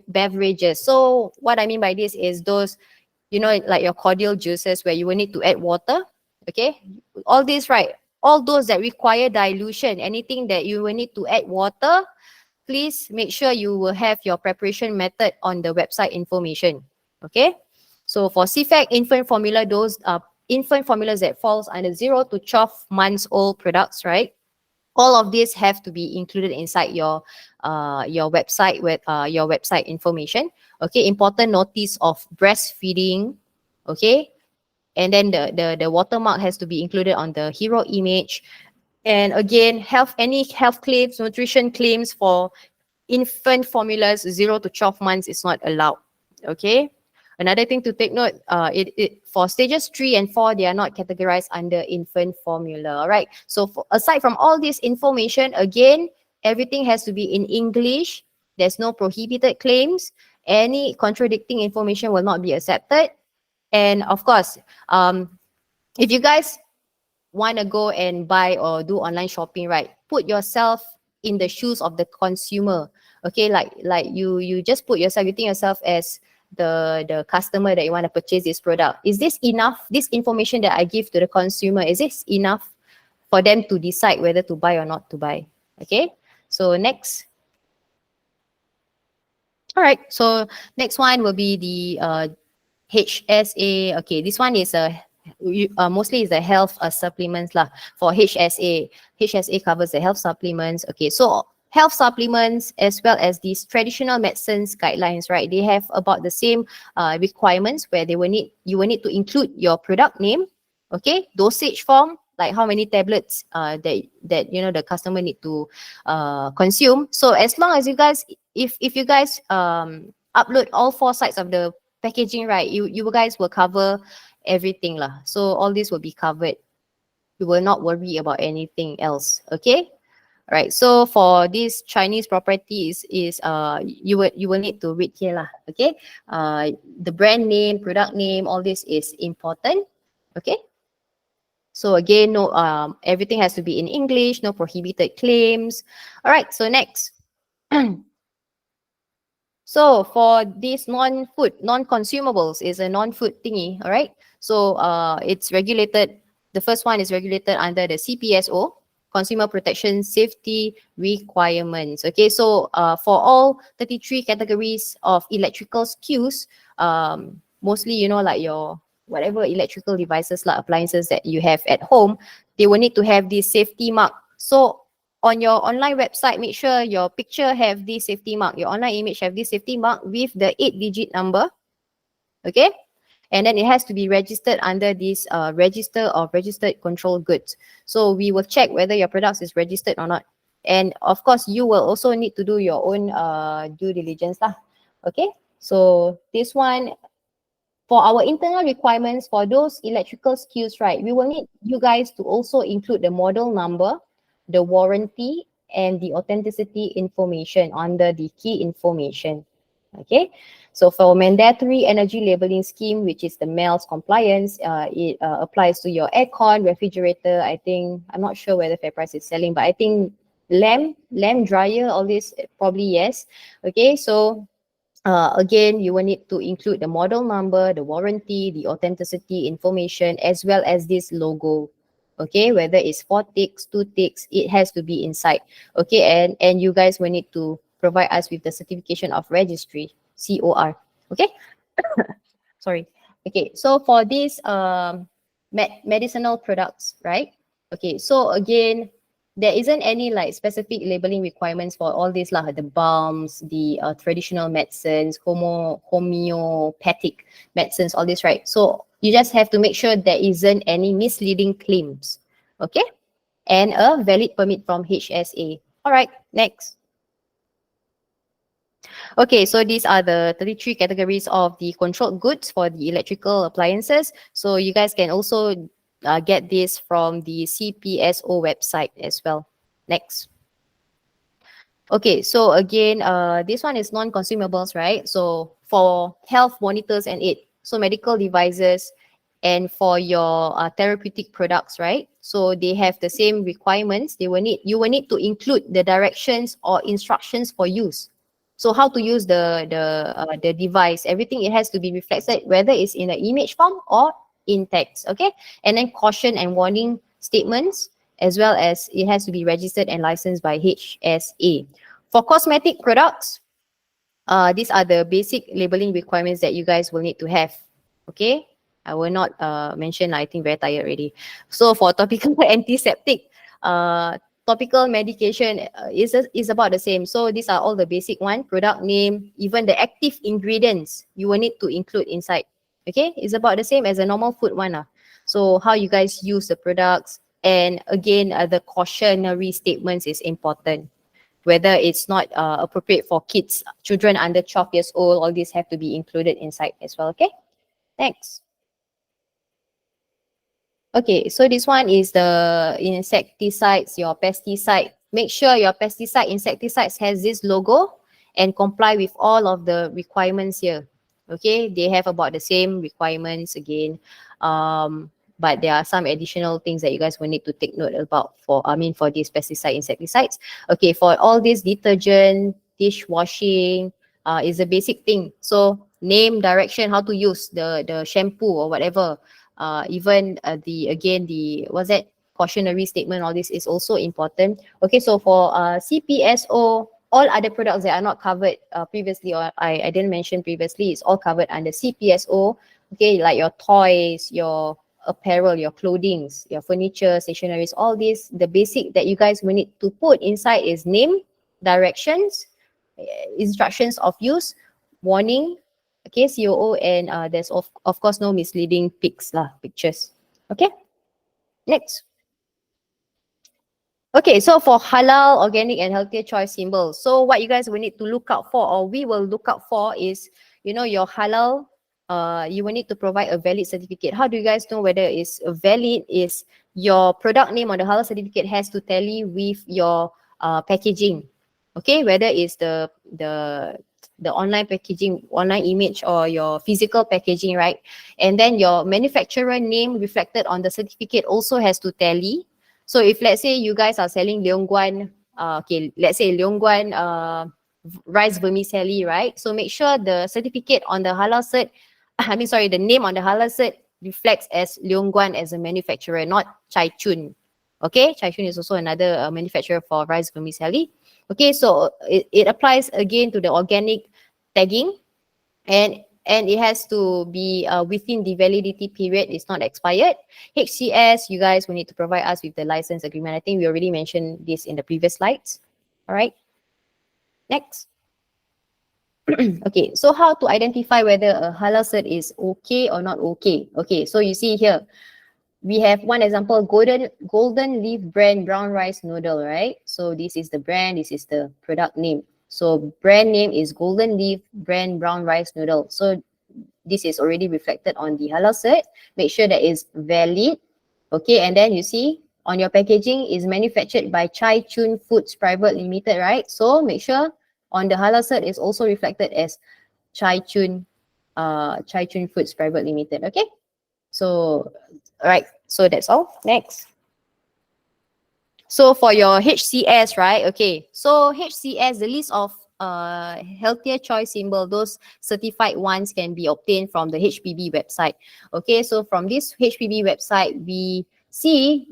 beverages. So what I mean by this is those, like your cordial juices where you will need to add water. Okay, all this, right? All those that require dilution, anything that you will need to add water, please make sure you will have your preparation method on the website information. Okay, so for CFAC infant formula, those infant formulas that falls under 0 to 12 months old products, right? All of these have to be included inside your website with your website information. Okay, important notice of breastfeeding. Okay, and then the watermark has to be included on the hero image. And again, any health claims, nutrition claims for infant formulas 0 to 12 months is not allowed. Okay. Another thing to take note, for stages 3 and 4, they are not categorized under infant formula. All right. So aside from all this information, again, everything has to be in English. There's no prohibited claims. Any contradicting information will not be accepted. And of course, if you guys want to go and buy or do online shopping, right, put yourself in the shoes of the consumer. Okay, like you just put yourself, you think yourself as the customer that you want to purchase this product. Is this enough? This information that I give to the consumer, is this enough for them to decide whether to buy or not to buy? Okay, so next. All right, so next one will be the HSA. Okay, this one is mostly is the health supplements lah. For HSA, HSA covers the health supplements. Okay, so health supplements as well as these traditional medicines guidelines, right? They have about the same requirements where you will need to include your product name, okay, dosage form, like how many tablets that you know the customer need to consume. So as long as you guys, if you guys upload all 4 sides of the packaging, right, you guys will cover everything lah. So all this will be covered. You will not worry about anything else. Okay. Right. So for this Chinese property is you will need to read here lah. Okay. The brand name, product name, all this is important. Okay. So again, no, everything has to be in English, no prohibited claims. All right, so next. So for this non-food, non-consumables is a non-food thingy, all right? So it's regulated, the first one is regulated under the CPSO, Consumer Protection Safety Requirements. Okay, so for all 33 categories of electrical SKUs, mostly, you know, like your whatever electrical devices like appliances that you have at home, they will need to have this safety mark. So on your online website, make sure your picture have this safety mark, your online image have this safety mark with the 8-digit number. Okay, and then it has to be registered under this register of registered control goods. So we will check whether your products is registered or not. And of course, you will also need to do your own due diligence lah. Okay, so this one, for our internal requirements for those electrical SKUs, right, we will need you guys to also include the model number, the warranty, and the authenticity information under the key information. Okay, so for mandatory energy labeling scheme, which is the MELS compliance, it applies to your aircon, refrigerator. I think, I'm not sure whether FairPrice is selling, but I think lamp dryer, all this, probably yes. Okay, so again, you will need to include the model number, the warranty, the authenticity information, as well as this logo. Okay, whether it's 4 ticks, 2 ticks, it has to be inside. Okay, and you guys will need to provide us with the certification of registry, COR. Okay, sorry. Okay, so for these medicinal products, right? Okay, so again, there isn't any like specific labeling requirements for all these lah, the balms, the traditional medicines, homeopathic medicines, all this, right? So you just have to make sure there isn't any misleading claims, okay? And a valid permit from HSA. All right, next. Okay, so these are the 33 categories of the controlled goods for the electrical appliances. So you guys can also get this from the CPSO website as well. Next. Okay, so again, this one is non-consumables, right? So for health monitors and aid, so medical devices, and for your therapeutic products, right? So they have the same requirements. You will need to include the directions or instructions for use. So how to use the device, everything, it has to be reflected, whether it's in an image form or in text, okay? And then caution and warning statements, as well as it has to be registered and licensed by HSA. For cosmetic products, these are the basic labeling requirements that you guys will need to have, okay? I will not mention, I think very tired already. So for topical antiseptic, topical medication is about the same. So these are all the basic one, product name, even the active ingredients you will need to include inside. Okay, it's about the same as a normal food one. So how you guys use the products, and again, the cautionary statements is important. Whether it's not appropriate for kids, children under 12 years old, all these have to be included inside as well. Okay, thanks. Okay, so this one is the insecticides, your pesticide. Make sure your pesticide, insecticides has this logo and comply with all of the requirements here. Okay, they have about the same requirements again. but there are some additional things that you guys will need to take note about for these pesticide insecticides. Okay, for all this detergent, dishwashing, is a basic thing. So name, direction, how to use the shampoo or whatever. Even the what's that, cautionary statement, all this is also important. Okay, so for CPSO, all other products that are not covered previously, or I didn't mention previously, it's all covered under CPSO. Okay, like your toys, your apparel, your clothings, your furniture, stationaries, all these, the basic that you guys will need to put inside is name, directions, instructions of use, warning, okay, COO, and there's of course no misleading pictures. Okay, next. Okay, so for halal, organic, and healthier choice symbols, so what you guys will need to look out for, or we will look out for, is, your halal, you will need to provide a valid certificate. How do you guys know whether it's valid? Is your product name on the halal certificate has to tally with your packaging. Okay, whether it's the online packaging, online image, or your physical packaging, right? And then your manufacturer name reflected on the certificate also has to tally. So if let's say you guys are selling Leong Guan, let's say Leong Guan rice vermicelli, right? So make sure the certificate on the halal cert, the name on the halal cert reflects as Leong Guan as a manufacturer, not Chai Chun. Okay, Chai Chun is also another manufacturer for rice vermicelli. Okay, so it applies again to the organic tagging, and it has to be within the validity period. It's not expired. HCS, you guys will need to provide us with the license agreement. I think we already mentioned this in the previous slides. All right, next. Okay, so how to identify whether a halal cert is okay or not okay? Okay, so you see here, we have one example, golden leaf brand brown rice noodle, right? So this is the brand, this is the product name. So brand name is golden leaf brand brown rice noodle. So this is already reflected on the halal cert. Make sure that is valid. Okay, and then you see on your packaging is manufactured by Chai Chun Foods Private Limited, right? So make sure on the halal cert is also reflected as Chai Chun Foods Private Limited. Okay, so right, so that's all. Next. So for your HCS, right? Okay, so HCS, the list of healthier choice symbol, those certified ones can be obtained from the HPB website. Okay, so from this HPB website, we see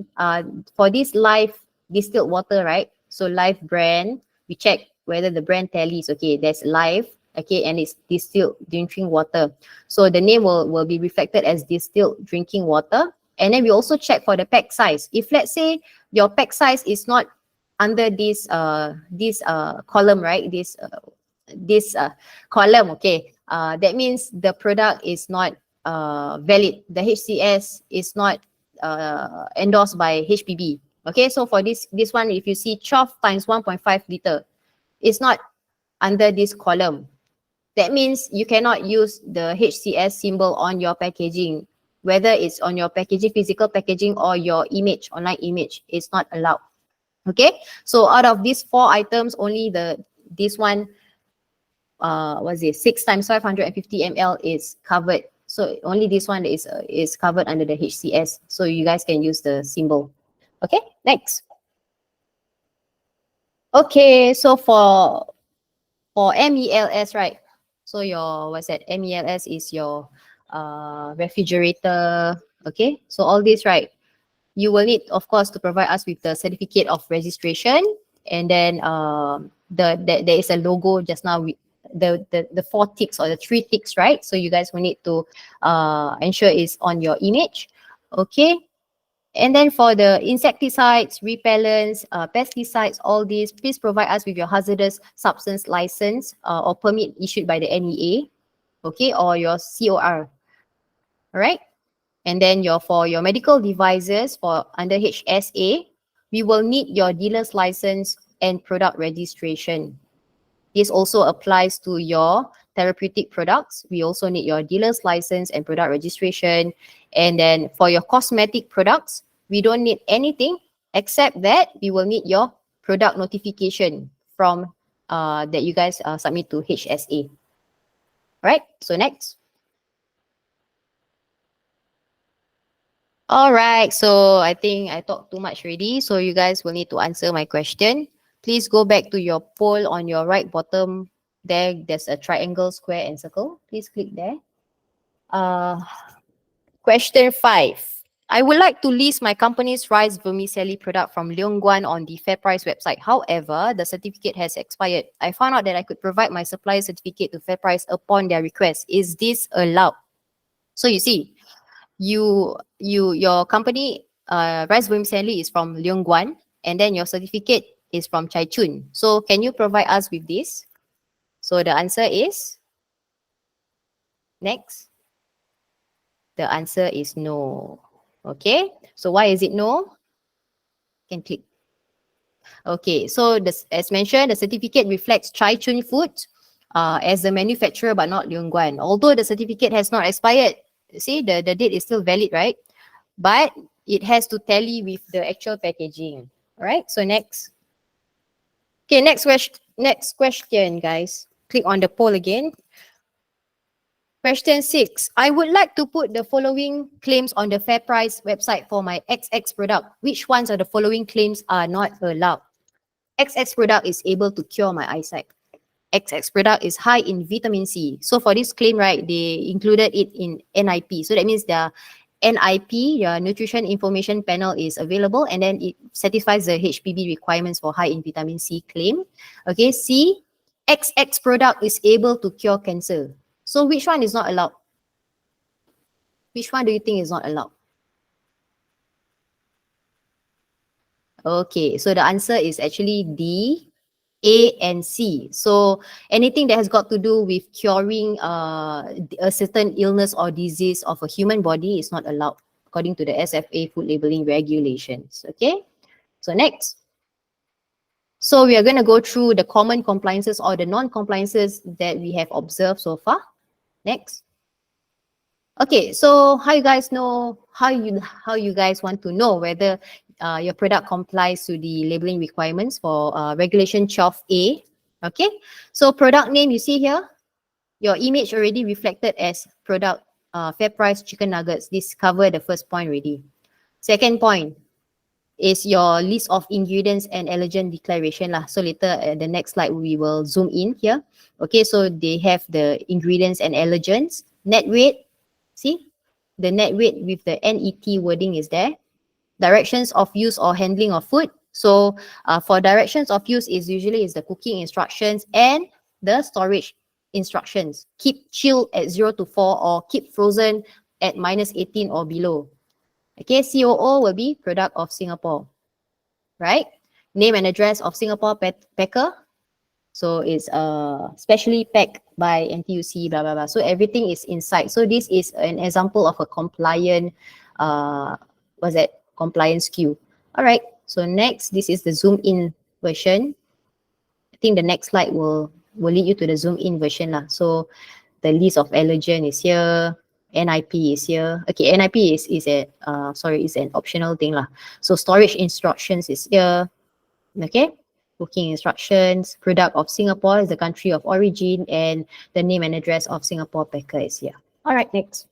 for this live distilled water, right? So live brand, we check whether the brand tallies. Okay, there's live, okay, and it's distilled drinking water. So the name will be reflected as distilled drinking water. And then we also check for the pack size. If let's say your pack size is not under this column, right? This column, okay. That means the product is not valid. The HCS is not endorsed by HPB. Okay, so for this one, if you see 12 times 1.5 liter, it's not under this column. That means you cannot use the HCS symbol on your packaging, whether it's on your packaging, physical packaging, or your image, online image, it's not allowed. Okay, so out of these 4 items, only this one, what's it, 6 times 550 ml is covered. So only this one is covered under the HCS. So you guys can use the symbol. Okay, next. Okay, so for MELS, right? So your, what's that? MELS is your refrigerator. Okay, so all this, right? You will need, of course, to provide us with the certificate of registration, and then there is a logo just now. The 4 ticks or the 3 ticks, right? So you guys will need to ensure it's on your image. Okay, and then for the insecticides, repellents, pesticides, all these, please provide us with your hazardous substance license or permit issued by the NEA, okay, or your COR. All right. And then for your medical devices, for under HSA, we will need your dealer's license and product registration. This also applies to your therapeutic products. We also need your dealer's license and product registration. And then for your cosmetic products, we don't need anything except that we will need your product notification from that you guys submit to HSA. All right, so next. All right, so I think I talked too much already. So you guys will need to answer my question. Please go back to your poll on your right bottom. There's a triangle, square, and circle. Please click there. Question 5. I would like to list my company's rice vermicelli product from Leongguan on the FairPrice website. However, the certificate has expired. I found out that I could provide my supplier certificate to FairPrice upon their request. Is this allowed? So you see, your company rice vermicelli is from Leongguan, and then your certificate is from Chaichun. So can you provide us with this? So the answer is next. The answer is no. Okay, so why is it no? Can click. Okay, so this, as mentioned, the certificate reflects Chaichun Foods as the manufacturer, but not Leongguan. Although the certificate has not expired, see the date is still valid, right? But it has to tally with the actual packaging. All right, so next. Okay, next question, guys. Click on the poll again. Question 6. I would like to put the following claims on the FairPrice website for my XX product. Which ones of the following claims are not allowed? XX product is able to cure my eyesight. XX product is high in vitamin C. So for this claim, right, they included it in NIP. So that means the NIP, your Nutrition Information Panel, is available, and then it satisfies the HPB requirements for high in vitamin C claim. Okay, C, XX product is able to cure cancer. So which one is not allowed? Which one do you think is not allowed? Okay, so the answer is actually D, A, and C. So anything that has got to do with curing a certain illness or disease of a human body is not allowed according to the SFA food labeling regulations. Okay, so next. So we are going to go through the common compliances or the non-compliances that we have observed so far. Next. Okay, so how you guys know, how you guys want to know whether your product complies to the labeling requirements for regulation 12A. Okay, so product name you see here, your image already reflected as product FairPrice chicken nuggets. This cover the first point already. Second point is your list of ingredients and allergen declaration lah. So later the next slide we will zoom in here. Okay, so they have the ingredients and allergens. Net weight, see the net weight with the NET wording is there. Directions of use or handling of food. So for directions of use is usually is the cooking instructions and the storage instructions. Keep chilled at 0 to 4 or keep frozen at -18 or below. Okay, COO will be product of Singapore, right? Name and address of Singapore packer. So it's specially packed by NTUC, blah, blah, blah. So everything is inside. So this is an example of a compliant, what's that? Compliance queue. All right. So next, this is the zoom in version. I think the next slide will lead you to the zoom in version lah. So the list of allergen is here. NIP is here. Okay, NIP is an optional thing lah. So storage instructions is here. Okay, cooking instructions. Product of Singapore is the country of origin, and the name and address of Singapore packer is here. All right, next.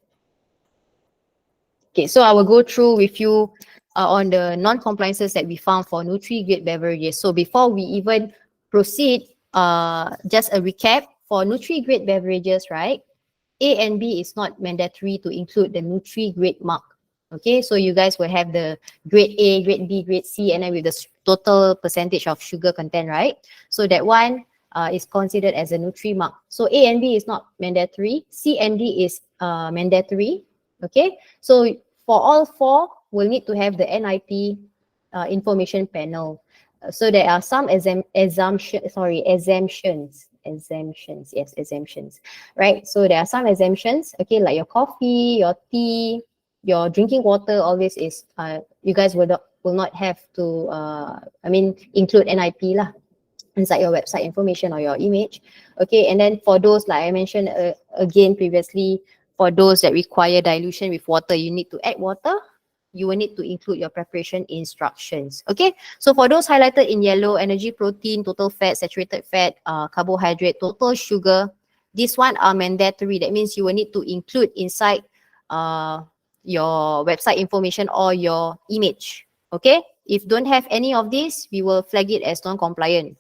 Okay, so I will go through with you on the non-compliances that we found for Nutri-Grade beverages. So before we even proceed, just a recap for Nutri-Grade beverages, right? A and B is not mandatory to include the Nutri-Grade mark. Okay, so you guys will have the grade A, grade B, grade C, and then with the total percentage of sugar content, right? So that one is considered as a Nutri mark. So A and B is not mandatory. C and D is mandatory. Okay, so for all four, we'll need to have the NIP information panel. So there are some exemptions, yes, exemptions, right? So there are some exemptions, okay, like your coffee, your tea, your drinking water, all this is, you guys will not have to, include NIP lah inside your website information or your image, okay? And then for those, like I mentioned again previously, for those that require dilution with water, you need to add water. You will need to include your preparation instructions. Okay, so for those highlighted in yellow, energy, protein, total fat, saturated fat, carbohydrate, total sugar, this one are mandatory. That means you will need to include inside your website information or your image. Okay, if don't have any of this, we will flag it as non-compliant.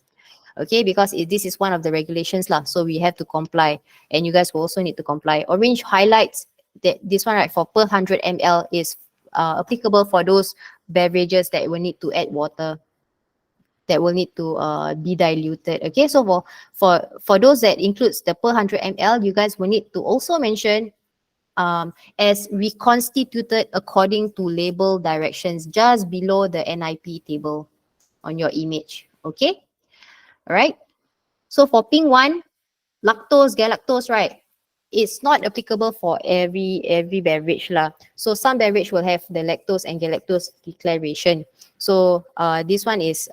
Okay, because this is one of the regulations lah, so we have to comply, and you guys will also need to comply. Orange highlights that this one, right, for per 100 ml is applicable for those beverages that will need to add water, that will need to be diluted. Okay, so for those that includes the per 100 ml, you guys will need to also mention as reconstituted according to label directions just below the NIP table on your image. Okay, all right. So for pink one, lactose, galactose, right? It's not applicable for every beverage lah. So some beverage will have the lactose and galactose declaration. So this one is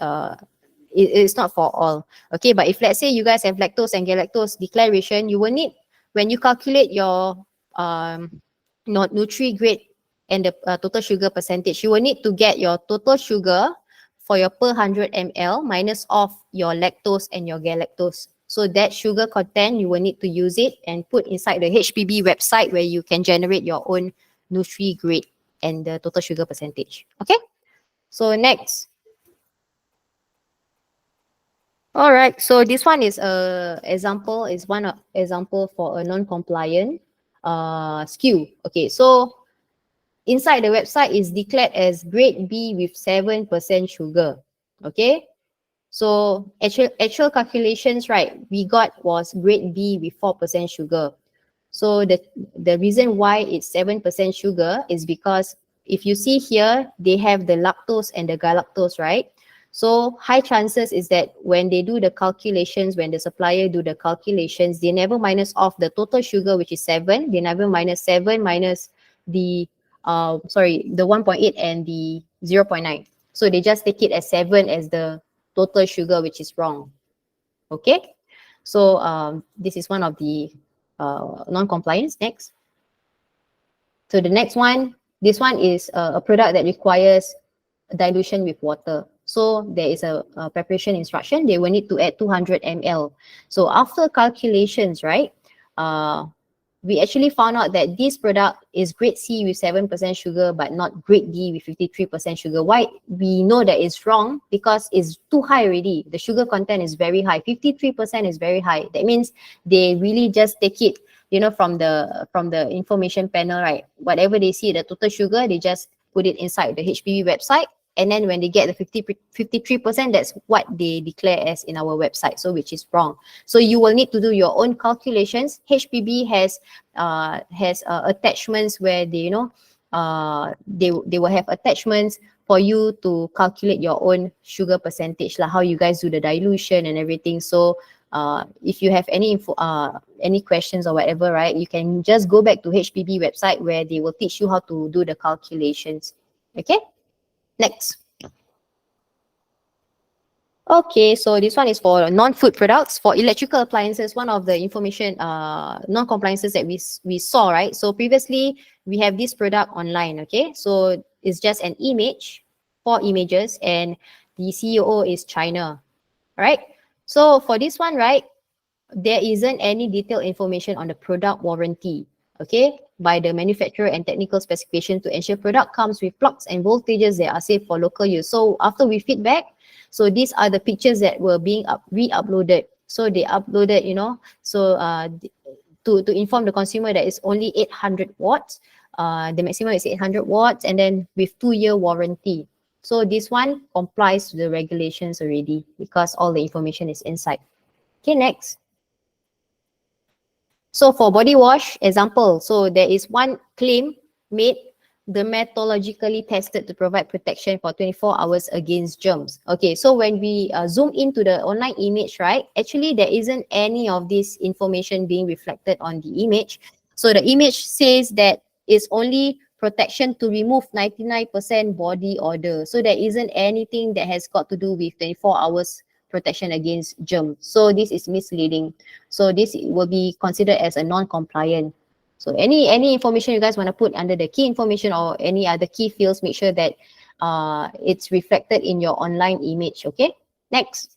it's not for all. Okay, but if let's say you guys have lactose and galactose declaration, you will need, when you calculate your not nutri-grade and the total sugar percentage, you will need to get your total sugar for your per 100 ml minus off your lactose and your galactose. So that sugar content, you will need to use it and put inside the HPB website where you can generate your own nutri-grade and the total sugar percentage. Okay, so next. All right, so this one is a example, is one example for a non-compliant SKU. Okay, so inside the website is declared as grade B with 7% sugar. Okay, so actual calculations, right, we got was grade B with 4% sugar. So the reason why it's 7% sugar is because if you see here, they have the lactose and the galactose, right? So high chances is that when they do the calculations, when the supplier do the calculations, they never minus off the total sugar, which is 7. They never minus 7 minus the the 1.8 and the 0.9. So they just take it as 7 as the total sugar, which is wrong. Okay, so this is one of the non-compliance. Next. So the next one, this one is a product that requires dilution with water. So there is a preparation instruction. They will need to add 200 ml. So after calculations, right, we actually found out that this product is grade C with 7% sugar, but not grade D with 53% sugar. Why we know that it's wrong? Because it's too high already. The sugar content is very high. 53% is very high. That means they really just take it, you know, from the information panel, right? Whatever they see, the total sugar, they just put it inside the HPV website. And then when they get the 53%, that's what they declare as in our website, so which is wrong. So you will need to do your own calculations. HPB has attachments where they, you know, they will have attachments for you to calculate your own sugar percentage, like how you guys do the dilution and everything. So if you have any info, any questions or whatever, right, you can just go back to HPB website where they will teach you how to do the calculations. Okay. Next. Okay, so this one is for non-food products. For electrical appliances, one of the information non-compliances that we saw, right? So previously, we have this product online, okay? So it's just an image, 4 images, and the CEO is China, right? So for this one, right, there isn't any detailed information on the product warranty, okay, by the manufacturer and technical specification to ensure product comes with plugs and voltages that are safe for local use. So after we feedback, so these are the pictures that were being re-uploaded. So they uploaded, you know, so to inform the consumer that it's only 800 watts. The maximum is 800 watts, and then with 2-year warranty. So this one complies to the regulations already because all the information is inside. Okay, next. So for body wash, example, so there is one claim made, dermatologically tested to provide protection for 24 hours against germs. Okay, so when we zoom into the online image, right, actually there isn't any of this information being reflected on the image. So the image says that it's only protection to remove 99% body odor. So there isn't anything that has got to do with 24 hours protection against germs. So this is misleading. So this will be considered as a non-compliant. So any information you guys want to put under the key information or any other key fields, make sure that it's reflected in your online image. Okay, next.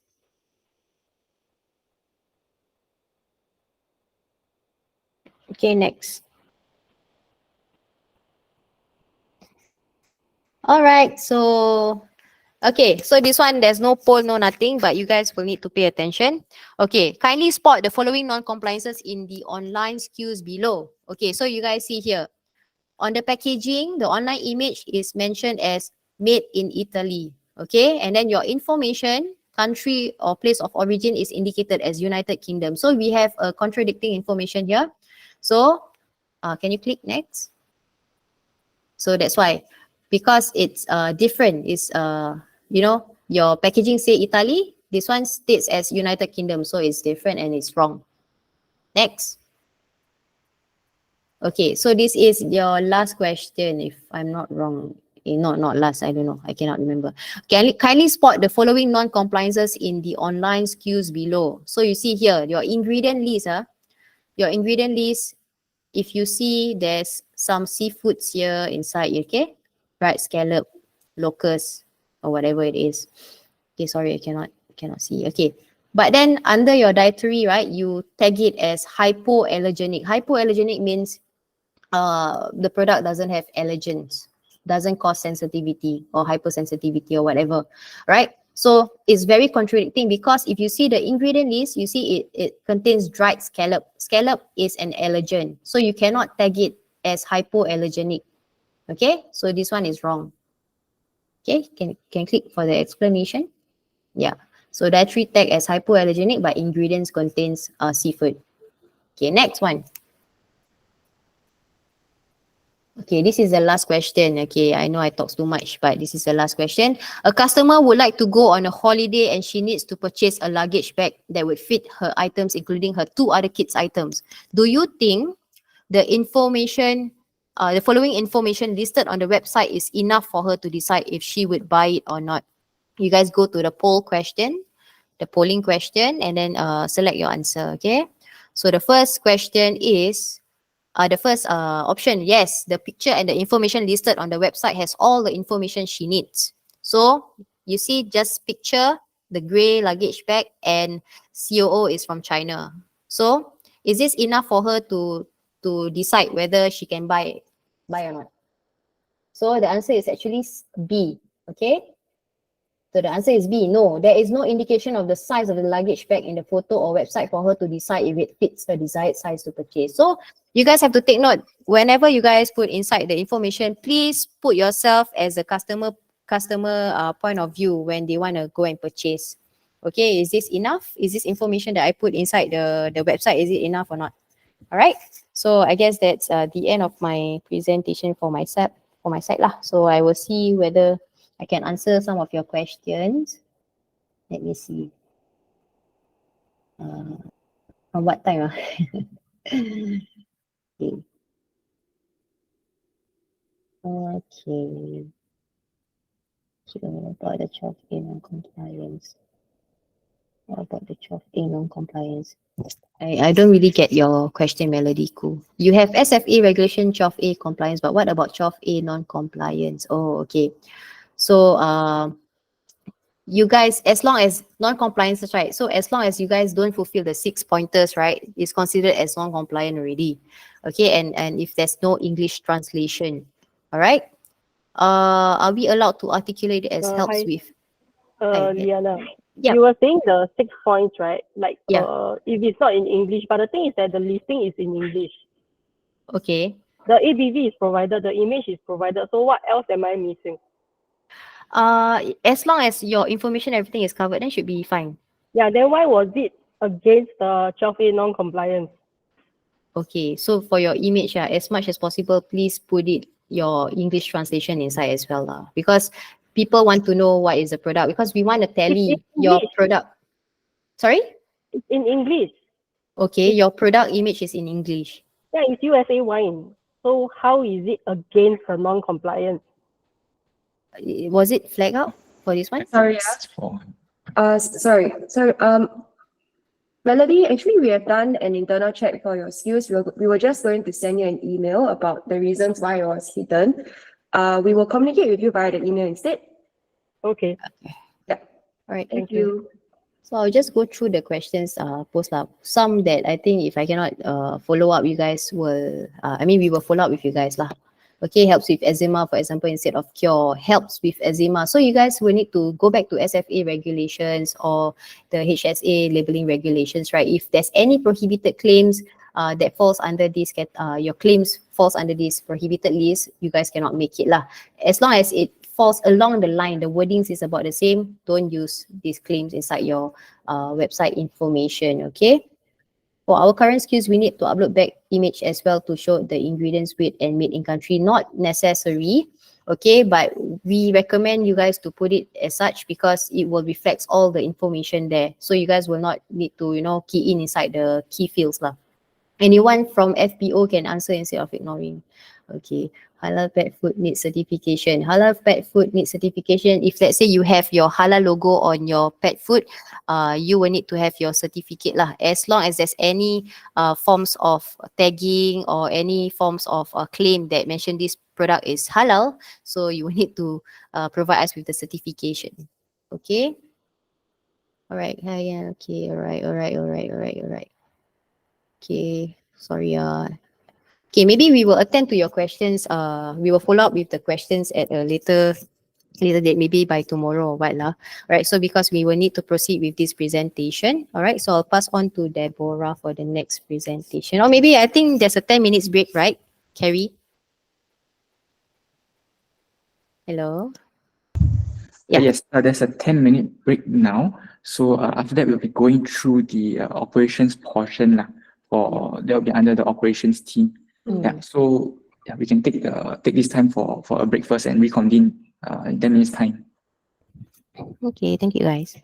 Okay, next. All right, so okay, so this one there's no poll, no nothing, but you guys will need to pay attention. Okay, kindly spot the following non-compliances in the online SKUs below. Okay, so you guys see here on the packaging, the online image is mentioned as made in Italy. Okay, and then your information, country or place of origin is indicated as United Kingdom. So we have a contradicting information here. So can you click next? So that's why, because it's different, it's you know, your packaging say Italy, this one states as United Kingdom, so it's different and it's wrong. Next. Okay, so this is your last question, if I'm not wrong. Not last, I don't know, I cannot remember. Kindly spot the following non-compliances in the online SKUs below. So you see here, your ingredient list, your ingredient list, if you see there's some seafoods here inside, okay? Right, scallop, locust, or whatever it is. Okay, sorry, I cannot see. Okay. But then under your dietary, right, you tag it as hypoallergenic. Hypoallergenic means the product doesn't have allergens, doesn't cause sensitivity or hypersensitivity or whatever, right? So it's very contradicting, because if you see the ingredient list, you see it contains dried scallop. Scallop is an allergen, so you cannot tag it as hypoallergenic. Okay, so this one is wrong. Okay, can click for the explanation. Yeah, so dietary tag as hypoallergenic, but ingredients contains seafood. Okay, next one. Okay, this is the last question. Okay, I know I talk too much, but this is the last question. A customer would like to go on a holiday and she needs to purchase a luggage bag that would fit her items, including her 2 other kids' items. Do you think the information, the following information listed on the website is enough for her to decide if she would buy it or not? You guys go to the poll question, the polling question, and then select your answer, okay? So the first question is, the first option, yes, the picture and the information listed on the website has all the information she needs. So you see, just picture the gray luggage bag and COO is from China. So is this enough for her to decide whether she can buy or not? So the answer is actually B. Okay. So the answer is B. No, there is no indication of the size of the luggage bag in the photo or website for her to decide if it fits her desired size to purchase. So you guys have to take note, whenever you guys put inside the information, please put yourself as a customer point of view when they want to go and purchase. Okay, is this enough? Is this information that I put inside the website, is it enough or not? All right. So I guess that's the end of my presentation for my side lah. So I will see whether I can answer some of your questions. Let me see. From what time? Okay. Okay. So about the 12A non-compliance. What about the 12A non-compliance? I don't really get your question, Melody. Cool. You have SFA regulation 12A compliance, but what about 12A non-compliance? Oh, okay. So you guys, as long as non-compliance is right, so as long as you guys don't fulfill the 6 pointers, right, it's considered as non-compliant already. Okay, and if there's no English translation, all right. Are we allowed to articulate it as helps Hi, with? Hi, Liana. yeah, You were saying the 6 points, right? Like, yeah. if it's not in English, but the thing is that the listing is in English. Okay. The ABV is provided, the image is provided. So what else am I missing? As long as your information, everything is covered, then should be fine. Yeah, then why was it against the 12A non-compliance? Okay, so for your image, as much as possible, please put it your English translation inside as well, because people want to know what is the product, because we want to tally It's in your English. product. Sorry? It's in English. Okay, your product image is in English. Yeah, it's USA wine. So how is it against the non-compliance? Was it flagged out for this one? Sorry, sorry. So, Melody, actually, we have done an internal check for your skills. We were just going to send you an email about the reasons why it was hidden. We will communicate with you via the email instead. Okay. All right. Thank you. So I'll just go through the questions post up. Some that I think if I cannot follow up, you guys will, we will follow up with you guys lah. Okay, helps with eczema, for example, instead of cure, helps with eczema. So you guys will need to go back to SFA regulations or the HSA labeling regulations, right? If there's any prohibited claims that falls under this, your claims falls under this prohibited list, you guys cannot make it lah. As long as it falls along the line, the wordings is about the same, don't use these claims inside your website information, okay? For our current SKUs, we need to upload back image as well to show the ingredients weight and made in country. Not necessary, okay, but we recommend you guys to put it as such because it will reflect all the information there. So you guys will not need to, key in inside the key fields lah. Anyone from FPO can answer instead of ignoring. Okay. Halal pet food needs certification. Halal pet food needs certification. If let's say you have your halal logo on your pet food, you will need to have your certificate lah. As long as there's any forms of tagging or any forms of claim that mention this product is halal, so you will need to provide us with the certification. Okay. All right. Yeah. Okay. All right. Okay, sorry. Okay, maybe we will attend to your questions. We will follow up with the questions at a later date, maybe by tomorrow or what lah. All right. So because we will need to proceed with this presentation. All right. So I'll pass on to Deborah for the next presentation. Or maybe I think there's a 10 minutes break, right, Carrie? Hello. Yeah. Yes, there's a 10-minute break now. So after that, we'll be going through the operations portion lah. That'll be under the operations team. Yeah. So yeah, we can take this time for a break first and reconvene in 10 minutes time. Okay. Thank you, guys.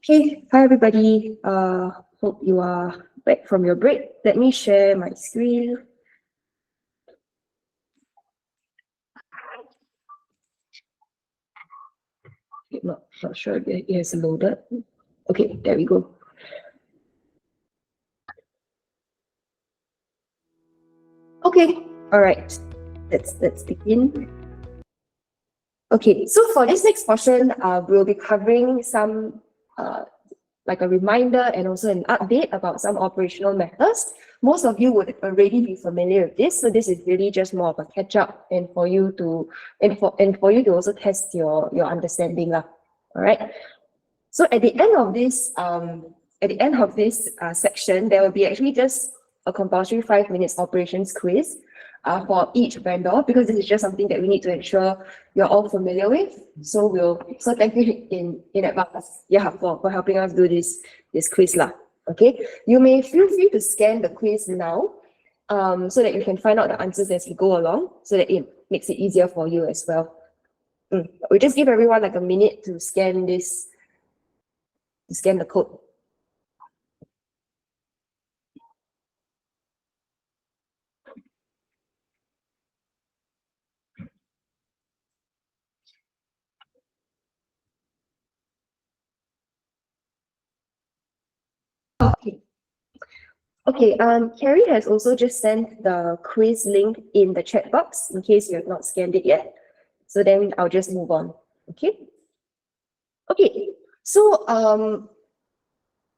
Okay, hi everybody. Hope you are back from your break. Let me share my screen. Okay, not sure if it has loaded. Okay, there we go. Okay, all right. Let's begin. Okay, so for this next portion, we'll be covering some like a reminder and also an update about some operational matters. Most of you would already be familiar with this, so this is really just more of a catch up and for you to also test your understanding lah. All right. So at the end of this section, there will be actually just a compulsory 5 minutes operations quiz for each vendor, because this is just something that we need to ensure you're all familiar with. So thank you in advance, for helping us do this quiz lah. Okay, you may feel free to scan the quiz now, so that you can find out the answers as you go along, so that it makes it easier for you as well. We just give everyone like a minute to scan the code. Okay. Okay, Carrie has also just sent the quiz link in the chat box in case you have not scanned it yet. So then I'll just move on. Okay. Okay. So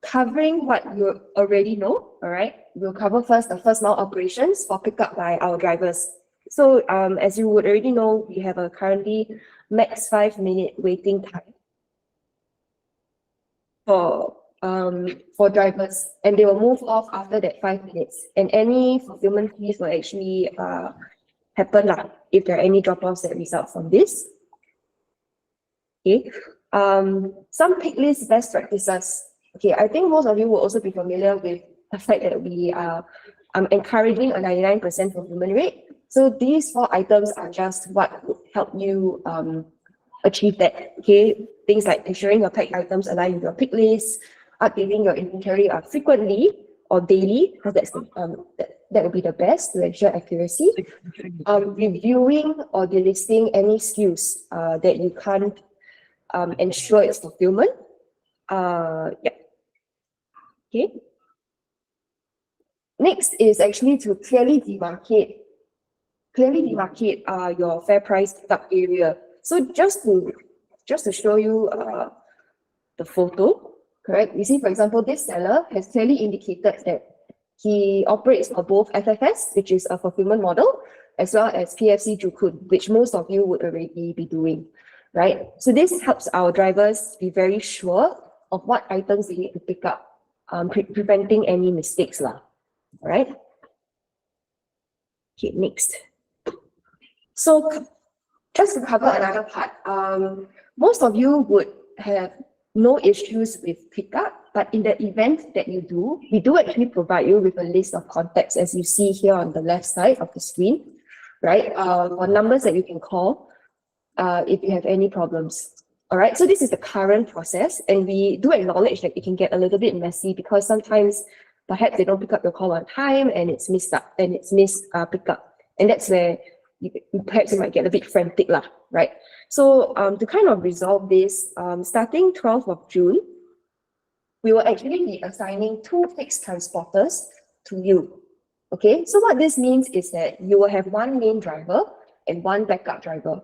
covering what you already know, all right, we'll cover first the first mile operations for pickup by our drivers. So as you would already know, we have a currently max 5 minute waiting time for drivers, and they will move off after that 5 minutes, and any fulfillment fees will actually happen lah if there are any drop-offs that result from this. Okay. Some pick list best practices. Okay, I think most of you will also be familiar with the fact that we are encouraging a 99% fulfillment rate. So these 4 items are just what would help you achieve that. Okay, things like ensuring your packed items align with your pick list, updating your inventory frequently or daily, because that would be the best to ensure accuracy. Reviewing or delisting any SKUs that you can't ensure its fulfillment. Yeah. Okay. Next is actually to clearly demarcate your FairPrice pickup area. So just to show you the photo, correct? You see, for example, this seller has clearly indicated that he operates for both FFS, which is a fulfillment model, as well as PFC Jukun, which most of you would already be doing, right? So this helps our drivers be very sure of what items they need to pick up, preventing any mistakes lah. All right. Okay, next. So just to cover another part, most of you would have no issues with pickup, but in the event that you do, we do actually provide you with a list of contacts, as you see here on the left side of the screen, right? Or numbers that you can call if you have any problems. All right, so this is the current process, and we do acknowledge that it can get a little bit messy because sometimes perhaps they don't pick up your call on time and it's missed pick up, and that's where perhaps you might get a bit frantic lah, right? So to kind of resolve this, starting 12th of June, we will actually be assigning 2 fixed transporters to you. Okay, so what this means is that you will have 1 main driver and 1 backup driver.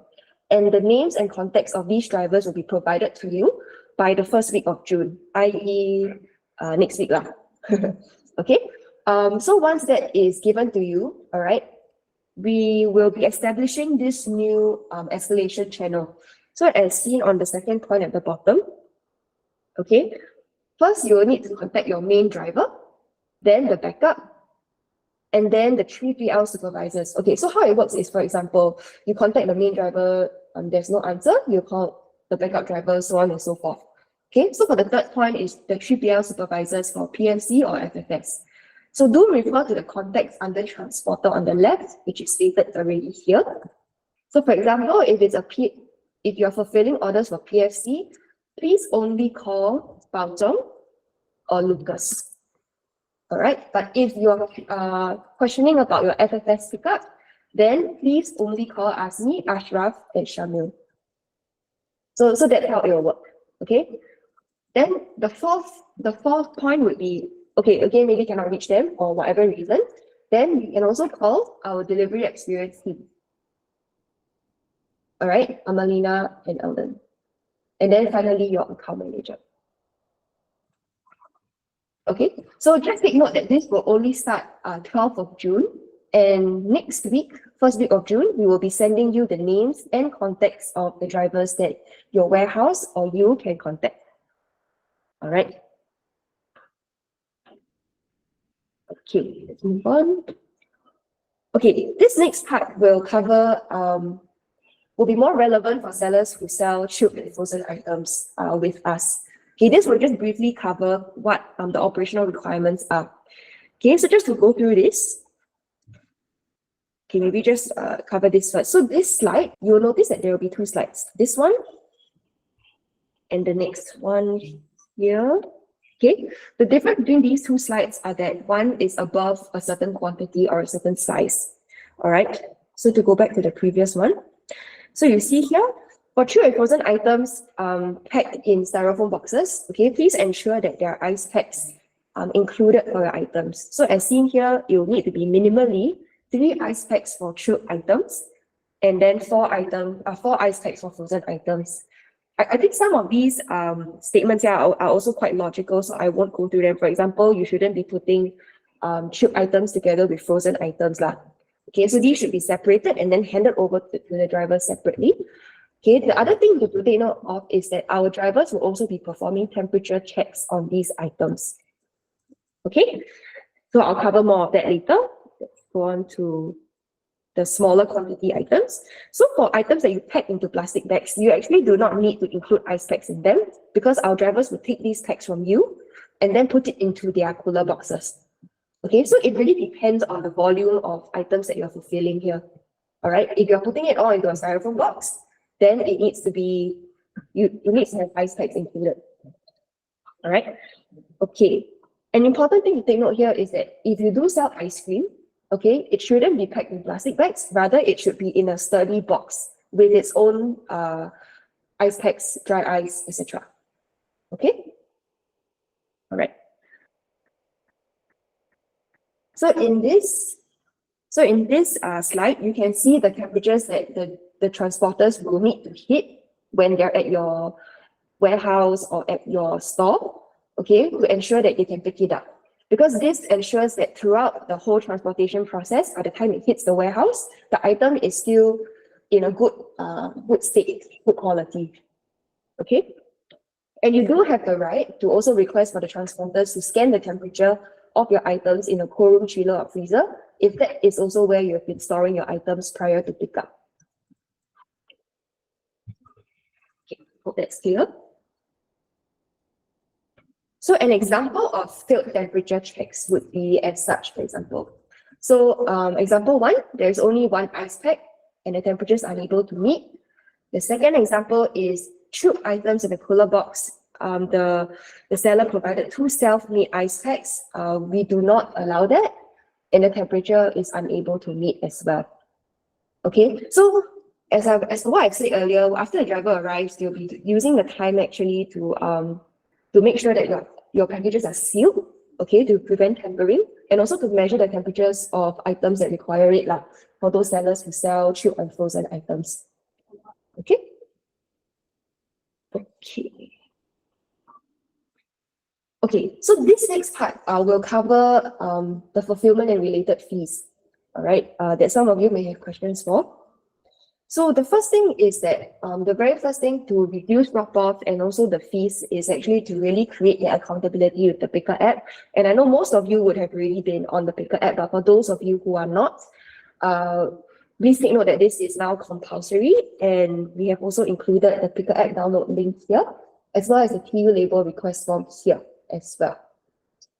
And the names and contacts of these drivers will be provided to you by the first week of June, i.e. Next week lah. Okay, so once that is given to you, all right, we will be establishing this new escalation channel. So as seen on the second point at the bottom, okay, first you will need to contact your main driver, then the backup, and then the 3PL supervisors. Okay, so how it works is, for example, you contact the main driver, there's no answer, you call the backup driver, so on and so forth. Okay, so for the third point is the 3PL supervisors for PMC or FFS. So do refer to the contacts under transporter on the left, which is stated already here. So for example, if you're fulfilling orders for PFC, please only call Bao Zhong or Lucas. All right, but if you're questioning about your FFS pickup, then please only call Asmi, Ashraf, and Shamil. So that's how it will work. Okay. Then the fourth point would be, okay, again, maybe cannot reach them for whatever reason. Then you can also call our delivery experience team. All right, Amalina and Eldon. And then finally, your account manager. Okay, so just take note that this will only start 12th of June. And next week, first week of June, we will be sending you the names and contacts of the drivers that your warehouse or you can contact. All right. Okay, let's move on. Okay, this next part will cover, will be more relevant for sellers who sell chilled and frozen items with us. Okay, this will just briefly cover what the operational requirements are. Okay, so just to go through this, okay, maybe just cover this first. So this slide, you'll notice that there will be two slides. This one and the next one here. Okay, the difference between these two slides are that one is above a certain quantity or a certain size. All right, so to go back to the previous one. So you see here, for chilled and frozen items packed in styrofoam boxes, okay, please ensure that there are ice packs included for your items. So as seen here, you will need to be minimally 3 ice packs for chilled items, and then 4 ice packs for frozen items. I think some of these statements here are also quite logical, so I won't go through them. For example, you shouldn't be putting chilled items together with frozen items lah. Okay, so these should be separated and then handed over to the driver separately. Okay, the other thing to take note of is that our drivers will also be performing temperature checks on these items. Okay, so I'll cover more of that later. Let's go on to the smaller quantity items. So for items that you pack into plastic bags, you actually do not need to include ice packs in them because our drivers will take these packs from you and then put it into their cooler boxes. Okay, so it really depends on the volume of items that you're fulfilling here. All right, if you're putting it all into a styrofoam box, then it needs to be, you need to have ice packs included. All right, okay. An important thing to take note here is that if you do sell ice cream, okay, it shouldn't be packed in plastic bags. Rather, it should be in a sturdy box with its own ice packs, dry ice, etc. Okay? All right. So in this slide, you can see the temperatures that the transporters will need to hit when they're at your warehouse or at your store, okay, to ensure that they can pick it up. Because this ensures that throughout the whole transportation process, by the time it hits the warehouse, the item is still in a good state, good quality. Okay? And you do have the right to also request for the transporters to scan the temperature of your items in a cold room, chiller, or freezer, if that is also where you have been storing your items prior to pickup. Okay, hope that's clear. So an example of failed temperature checks would be as such, for example. So example 1, there's only 1 ice pack and the temperature is unable to meet. The second example is chilled items in the cooler box. The seller provided 2 self-made ice packs. We do not allow that, and the temperature is unable to meet as well. Okay, so as what I've said earlier, after the driver arrives, they'll be using the time actually to make sure that your packages are sealed, okay, to prevent tampering, and also to measure the temperatures of items that require it, like for those sellers who sell chilled and frozen items. Okay. Okay, so this next part will cover the fulfillment and related fees. All right, that some of you may have questions for. So the first thing is that the very first thing to reduce drop-off and also the fees is actually to really create the accountability with the Picker app. And I know most of you would have already been on the Picker app, but for those of you who are not, please take note that this is now compulsory, and we have also included the Picker app download link here, as well as the TU label request form here as well.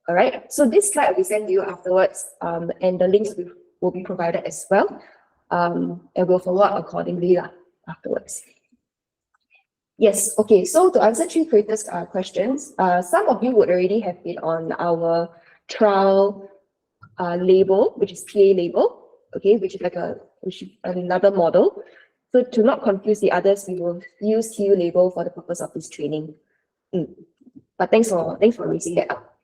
All right, so this slide will be sent to you afterwards, and the links will be provided as well. And we'll follow up accordingly afterwards. Yes, okay. So to answer three creators' questions, some of you would already have been on our trial label, which is PA label, okay, which is another model. So to not confuse the others, we will use TU label for the purpose of this training. But thanks for raising that up.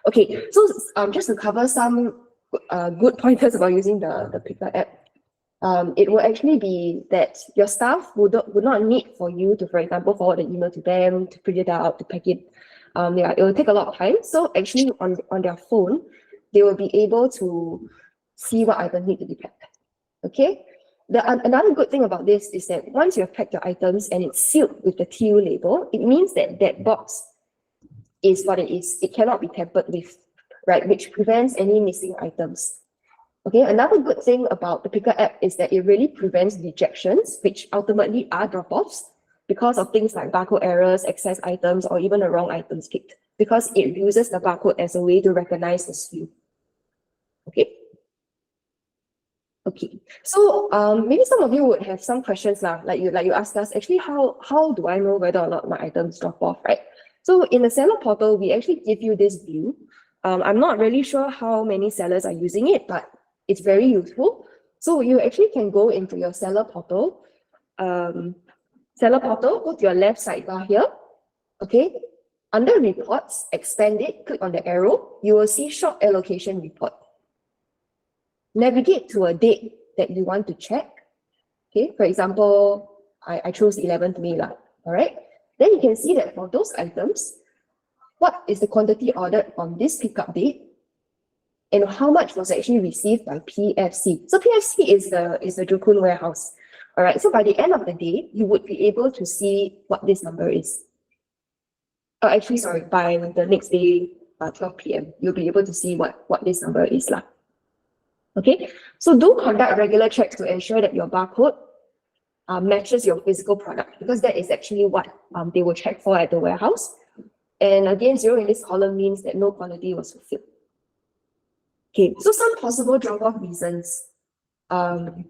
Okay, so just to cover some good pointers about using the Picker app. It will actually be that your staff would not need for you to, for example, forward an email to them, to print it out, to pack it. Yeah, it will take a lot of time. So actually on their phone, they will be able to see what items need to be packed. Okay. Another good thing about this is that once you have packed your items and it's sealed with the TU label, it means that that box is what it is. It cannot be tampered with, right? Which prevents any missing items. Okay, another good thing about the Picker app is that it really prevents rejections, which ultimately are drop-offs because of things like barcode errors, excess items, or even the wrong items picked, because it uses the barcode as a way to recognize the SKU. Okay. Okay, so maybe some of you would have some questions now, like you asked us, actually, how do I know whether or not my items drop off, right? So in the seller portal, we actually give you this view. I'm not really sure how many sellers are using it, but it's very useful. So you actually can go into your seller portal. Go to your left sidebar here. Okay. Under reports, expand it, click on the arrow, you will see shop allocation report. Navigate to a date that you want to check. Okay, for example, I chose 11th May. All right. Then you can see that for those items, what is the quantity ordered on this pickup date and how much was actually received by PFC. So PFC is the Jukun warehouse. All right. So by the end of the day, you would be able to see what this number is. Actually, sorry, by the next day, 12 p.m., you'll be able to see what this number is. Okay, so do conduct regular checks to ensure that your barcode matches your physical product, because that is actually what they will check for at the warehouse. And again, 0 in this column means that no quantity was fulfilled. Okay, so some possible drop-off reasons. For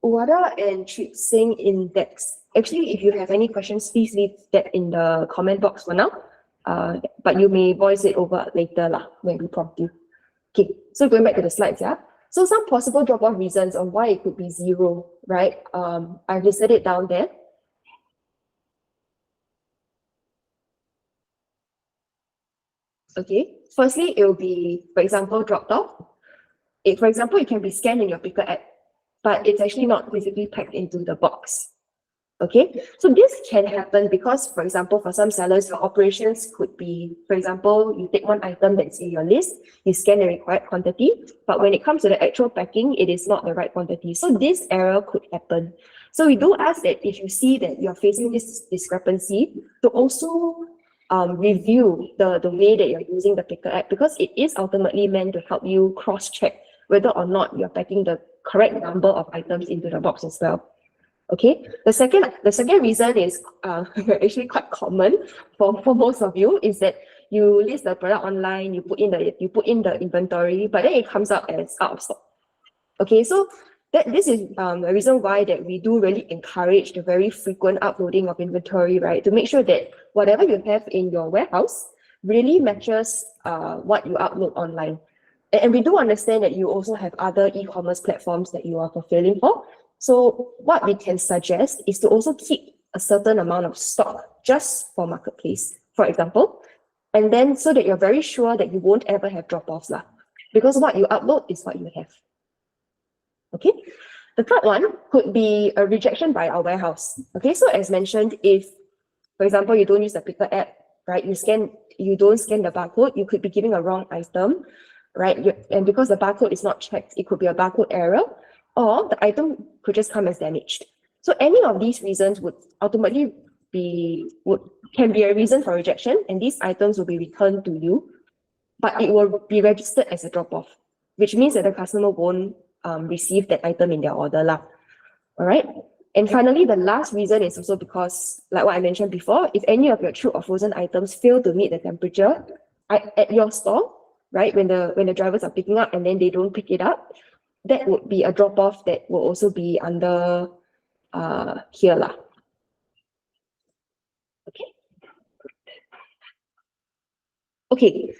Uwada and Sing Index, actually, if you have any questions, please leave that in the comment box for now. But you may voice it over later when we prompt you. Okay, so going back to the slides, yeah. So some possible drop-off reasons on why it could be 0, right? I've listed it down there. Okay, firstly, it will be, for example, dropped off. For example, it can be scanned in your Picker app, but it's actually not physically packed into the box. Okay, so this can happen because, for example, for some sellers, your operations could be, for example, you take one item that's in your list, you scan the required quantity, but when it comes to the actual packing, it is not the right quantity. So this error could happen. So we do ask that if you see that you're facing this discrepancy, to also review the way that you're using the Picker app, because it is ultimately meant to help you cross-check whether or not you're packing the correct number of items into the box as well. Okay, the second reason is actually quite common for most of you, is that you list the product online, you put in the inventory, but then it comes up as out of stock. Okay, so this is the reason why that we do really encourage the very frequent uploading of inventory, right? To make sure that whatever you have in your warehouse really matches what you upload online. And we do understand that you also have other e-commerce platforms that you are fulfilling for. So what we can suggest is to also keep a certain amount of stock just for Marketplace, for example, and then so that you're very sure that you won't ever have drop-offs, because what you upload is what you have. Okay, the third one could be a rejection by our warehouse. Okay, so as mentioned, if, for example, you don't use the Picker app, right, you don't scan the barcode, you could be giving a wrong item, right? And because the barcode is not checked, it could be a barcode error, or the item could just come as damaged. So any of these reasons would ultimately can be a reason for rejection, and these items will be returned to you, but it will be registered as a drop-off, which means that the customer won't receive that item in their order. All right. And finally, the last reason is also because, like what I mentioned before, if any of your chilled or frozen items fail to meet the temperature at your store, right, when the drivers are picking up and then they don't pick it up, that would be a drop-off that will also be under here lah. Okay. Okay.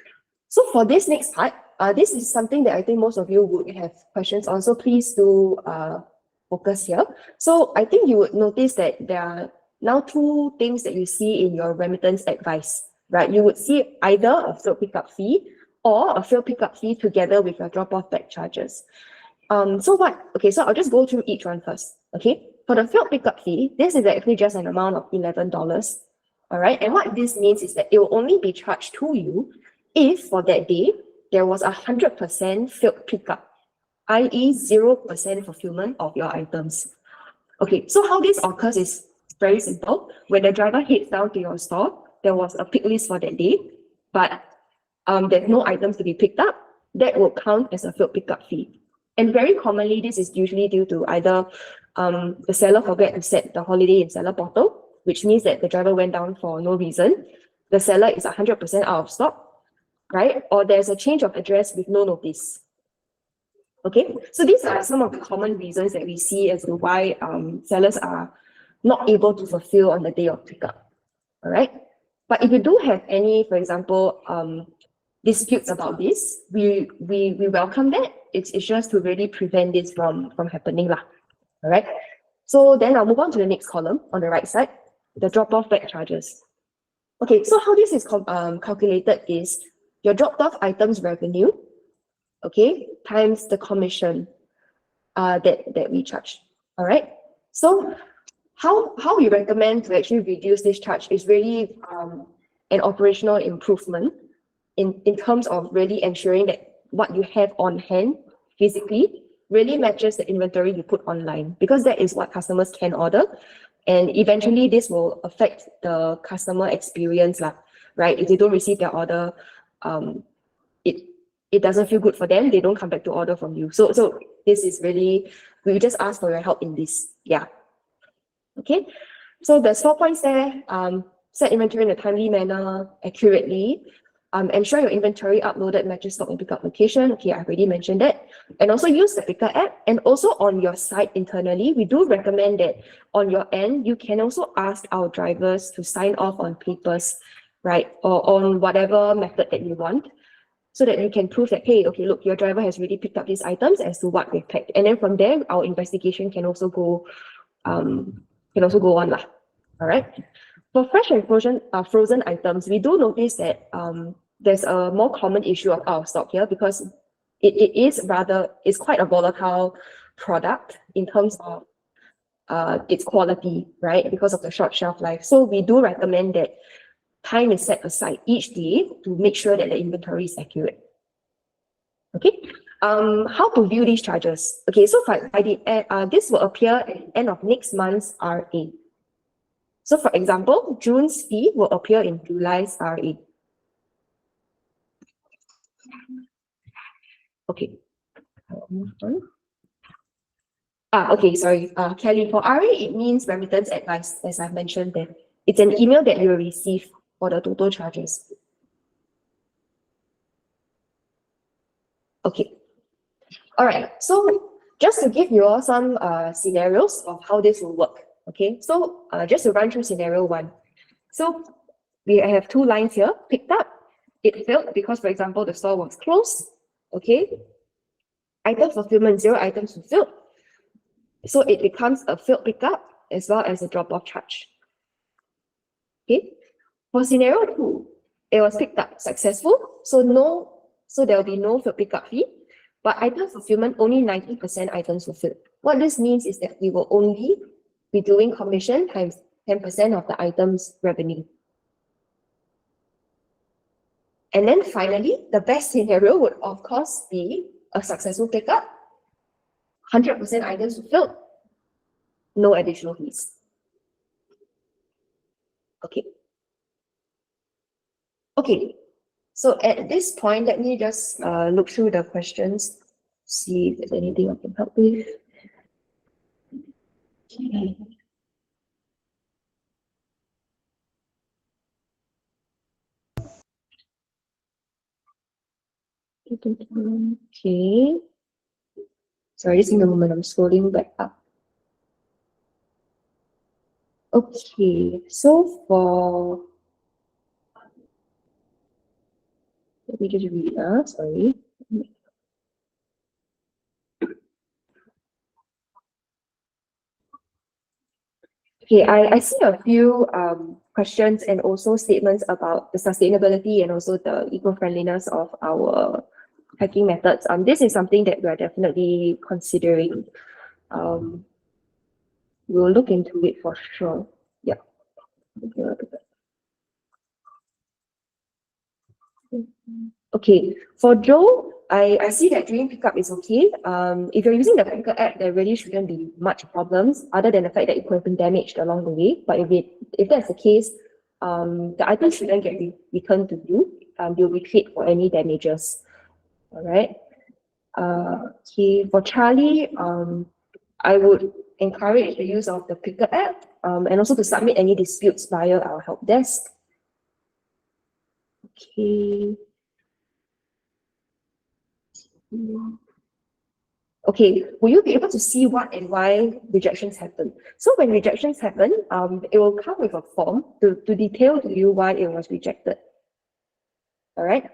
So for this next part, this is something that I think most of you would have questions on. So please do focus here. So I think you would notice that there are now two things that you see in your remittance advice, right? You would see either a field pickup fee or a field pickup fee together with your drop-off bag charges. So I'll just go through each one first. Okay, for the field pickup fee, this is actually just an amount of $11. All right, and what this means is that it will only be charged to you if for that day there was 100% field pickup, i.e. 0% fulfillment of your items. Okay, so how this occurs is very simple. When the driver heads down to your store, there was a pick list for that day, but there's no items to be picked up, that will count as a field pickup fee. And very commonly, this is usually due to either the seller forget to set the holiday in seller portal, which means that the driver went down for no reason. The seller is 100% out of stock, right? Or there's a change of address with no notice. Okay, so these are some of the common reasons that we see as to why sellers are not able to fulfill on the day of pickup. All right, but if you do have any, for example, disputes about this, we welcome that. It's just to really prevent this from happening lah. All right, so then I'll move on to the next column on the right side, the drop-off bag charges. Okay, so how this is calculated is your dropped-off items revenue, okay, times the commission that we charge. All right, so how we recommend to actually reduce this charge is really an operational improvement in terms of really ensuring that what you have on hand physically really matches the inventory you put online, because that is what customers can order. And eventually this will affect the customer experience lah, right? If they don't receive their order, it doesn't feel good for them. They don't come back to order from you. So this is really, we just ask for your help in this. Yeah. Okay. So there's 4 points there. Set inventory in a timely manner, accurately. Ensure your inventory uploaded matches stock and pickup location. Okay, I've already mentioned that. And also use the Picker app. And also on your site internally, we do recommend that on your end, you can also ask our drivers to sign off on papers, right? Or on whatever method that you want, so that you can prove that, hey, okay, look, your driver has really picked up these items as to what they've packed. And then from there, our investigation can also go on lah. All right. For fresh and frozen items, we do notice that there's a more common issue of out of stock here, because it's quite a volatile product in terms of its quality, right? Because of the short shelf life. So we do recommend that time is set aside each day to make sure that the inventory is accurate. Okay. How to view these charges? Okay, so this will appear at the end of next month's RA. So for example, June's fee will appear in July's RA. Okay. Okay, sorry. Kelly, for RA, it means remittance advice, as I've mentioned there. It's an email that you will receive for the total charges. Okay. All right. So just to give you all some scenarios of how this will work. Okay. So just to run through scenario 1. So we have 2 lines here. Picked up. It failed because, for example, the store was closed. Okay. Item fulfillment, 0 items fulfilled. So it becomes a failed pickup as well as a drop-off charge. Okay. For scenario 2, it was picked up successful. So there will be no failed pickup fee, but item fulfillment, only 90% items fulfilled. What this means is that we will only be doing commission times 10% of the item's revenue. And then finally, the best scenario would of course be a successful pickup, 100% items fulfilled, no additional fees. Okay. Okay. So at this point, let me just look through the questions, see if there's anything I can help with. Okay. Okay. Sorry, just in a moment, I'm scrolling back up. Okay, so let me just read, sorry. Okay, I see a few questions and also statements about the sustainability and also the eco-friendliness of our packing methods. This is something that we are definitely considering. We'll look into it for sure. Yeah. Okay, for Joe, I see that during pickup is okay. If you're using the Picker app, there really shouldn't be much problems other than the fact that it could have been damaged along the way. But if that's the case, the item shouldn't get returned to you. You'll be paid for any damages. All right. Okay, for Charlie, I would encourage the use of the Picker app and also to submit any disputes via our help desk. Okay. Okay, will you be able to see what and why rejections happen? So when rejections happen, it will come with a form to detail to you why it was rejected. All right.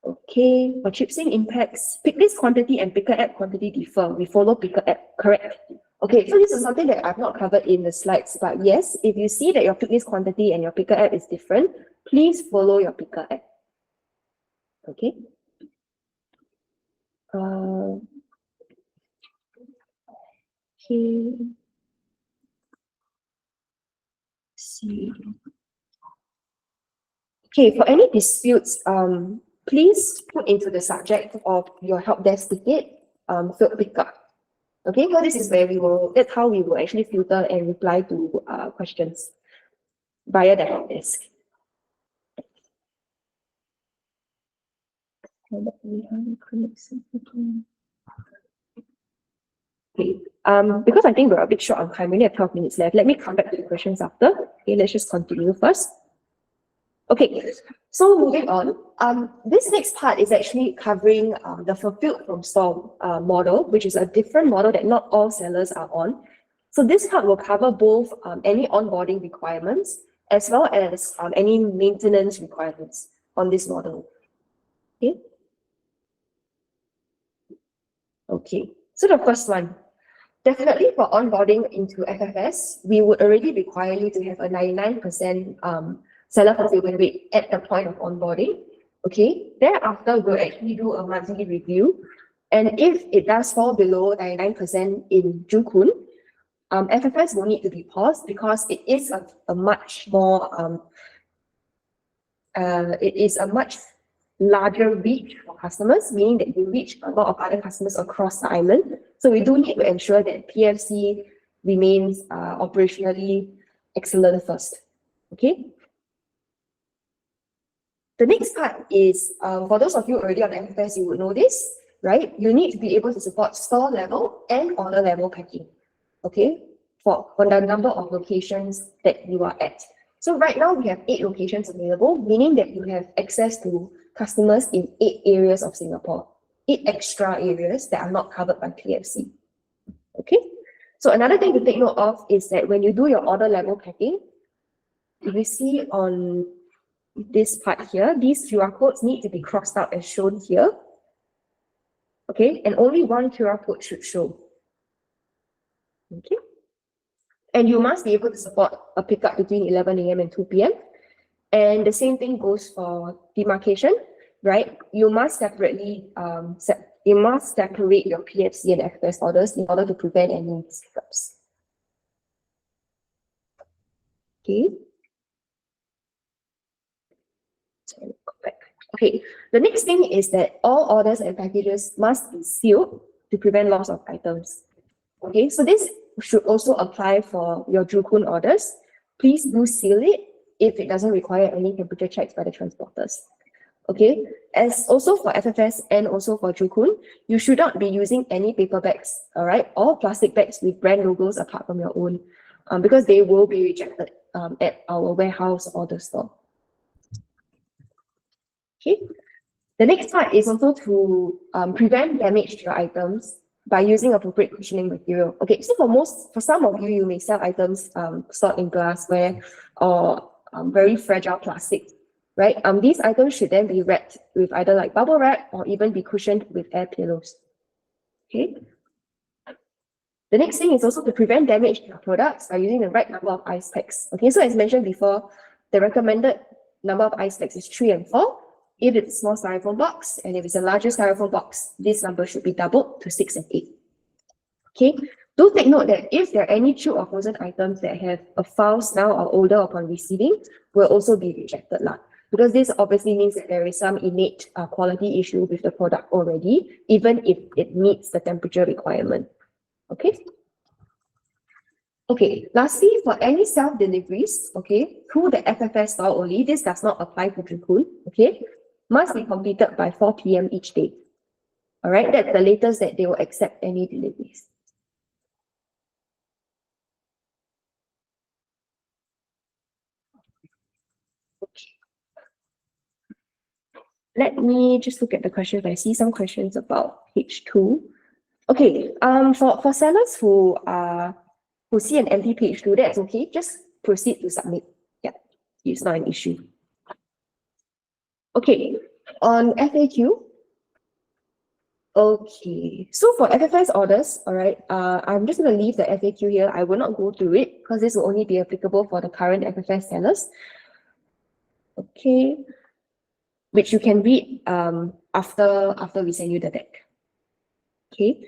Okay, for chipsing impacts, pick list quantity and picker app quantity differ. We follow picker app, correct? Okay, so this is something that I've not covered in the slides, but yes, if you see that your pick list quantity and your picker app is different, please follow your picker app. Okay. Okay. See. Okay, for any disputes, please put into the subject of your help desk ticket, field pickup. Okay, so this is where that's how we will actually filter and reply to questions via the help desk. Okay, because I think we're a bit short on time, we only have 12 minutes left. Let me come back to the questions after. Okay, let's just continue first. Okay, so moving on, this next part is actually covering the fulfilled from store model, which is a different model that not all sellers are on. So this part will cover both any onboarding requirements as well as any maintenance requirements on this model. Okay. Okay, so the first one, definitely for onboarding into FFS, we would already require you to have a 99% seller fulfillment rate at the point of onboarding. Okay, thereafter we'll actually do a monthly review, and if it does fall below 99% in June, FFS will need to be paused because it is a much more it is a much larger reach for customers, meaning that you reach a lot of other customers across the island. So we do need to ensure that PFC remains operationally excellent first. Okay. The next part is, for those of you already on FFS, you would know this, right? You need to be able to support store level and order level packing, okay? For the number of locations that you are at. So right now we have 8 locations available, meaning that you have access to customers in 8 areas of Singapore, 8 extra areas that are not covered by PFC. Okay. So another thing to take note of is that when you do your order level packing, if you see on this part here, these QR codes need to be crossed out as shown here. Okay, and only one QR code should show. Okay. And you must be able to support a pickup between 11 AM and 2 PM. And the same thing goes for demarcation, right? You must separately separate your PFC and FFS orders in order to prevent any hiccups. Okay. Sorry, go back. Okay, the next thing is that all orders and packages must be sealed to prevent loss of items. Okay, so this should also apply for your Jukun orders. Please do seal it if it doesn't require any temperature checks by the transporters. Okay, as also for FFS and also for Jukun, you should not be using any paper bags, all right, or plastic bags with brand logos apart from your own, because they will be rejected at our warehouse or the store. Okay, the next part is also to prevent damage to your items. by using appropriate cushioning material. Okay, so for some of you, you may sell items stored in glassware or very fragile plastic, right? These items should then be wrapped with either like bubble wrap or even be cushioned with air pillows. Okay. The next thing is also to prevent damage to your products by using the right number of ice packs. Okay, so as mentioned before, the recommended number of ice packs is 3 and 4. If it's a small styrofoam box and if it's a larger styrofoam box, this number should be doubled to 6 and 8. Okay, do take note that if there are any chilled or frozen items that have a foul smell or odor upon receiving, will also be rejected lah. Because this obviously means that there is some innate quality issue with the product already, even if it meets the temperature requirement. Okay. Okay, lastly, for any self-deliveries, okay, through the FFS store only, this does not apply to Joo Koon, okay, must be completed by 4 p.m. each day. All right, that's the latest that they will accept any deliveries. Okay. Let me just look at the questions. I see some questions about page 2. Okay, for sellers who see an empty page 2, that's okay. Just proceed to submit. Yeah, it's not an issue. Okay, on FAQ. Okay, so for FFS orders, all right, I'm just going to leave the FAQ here. I will not go through it because this will only be applicable for the current FFS sellers. Okay, which you can read after we send you the deck. Okay,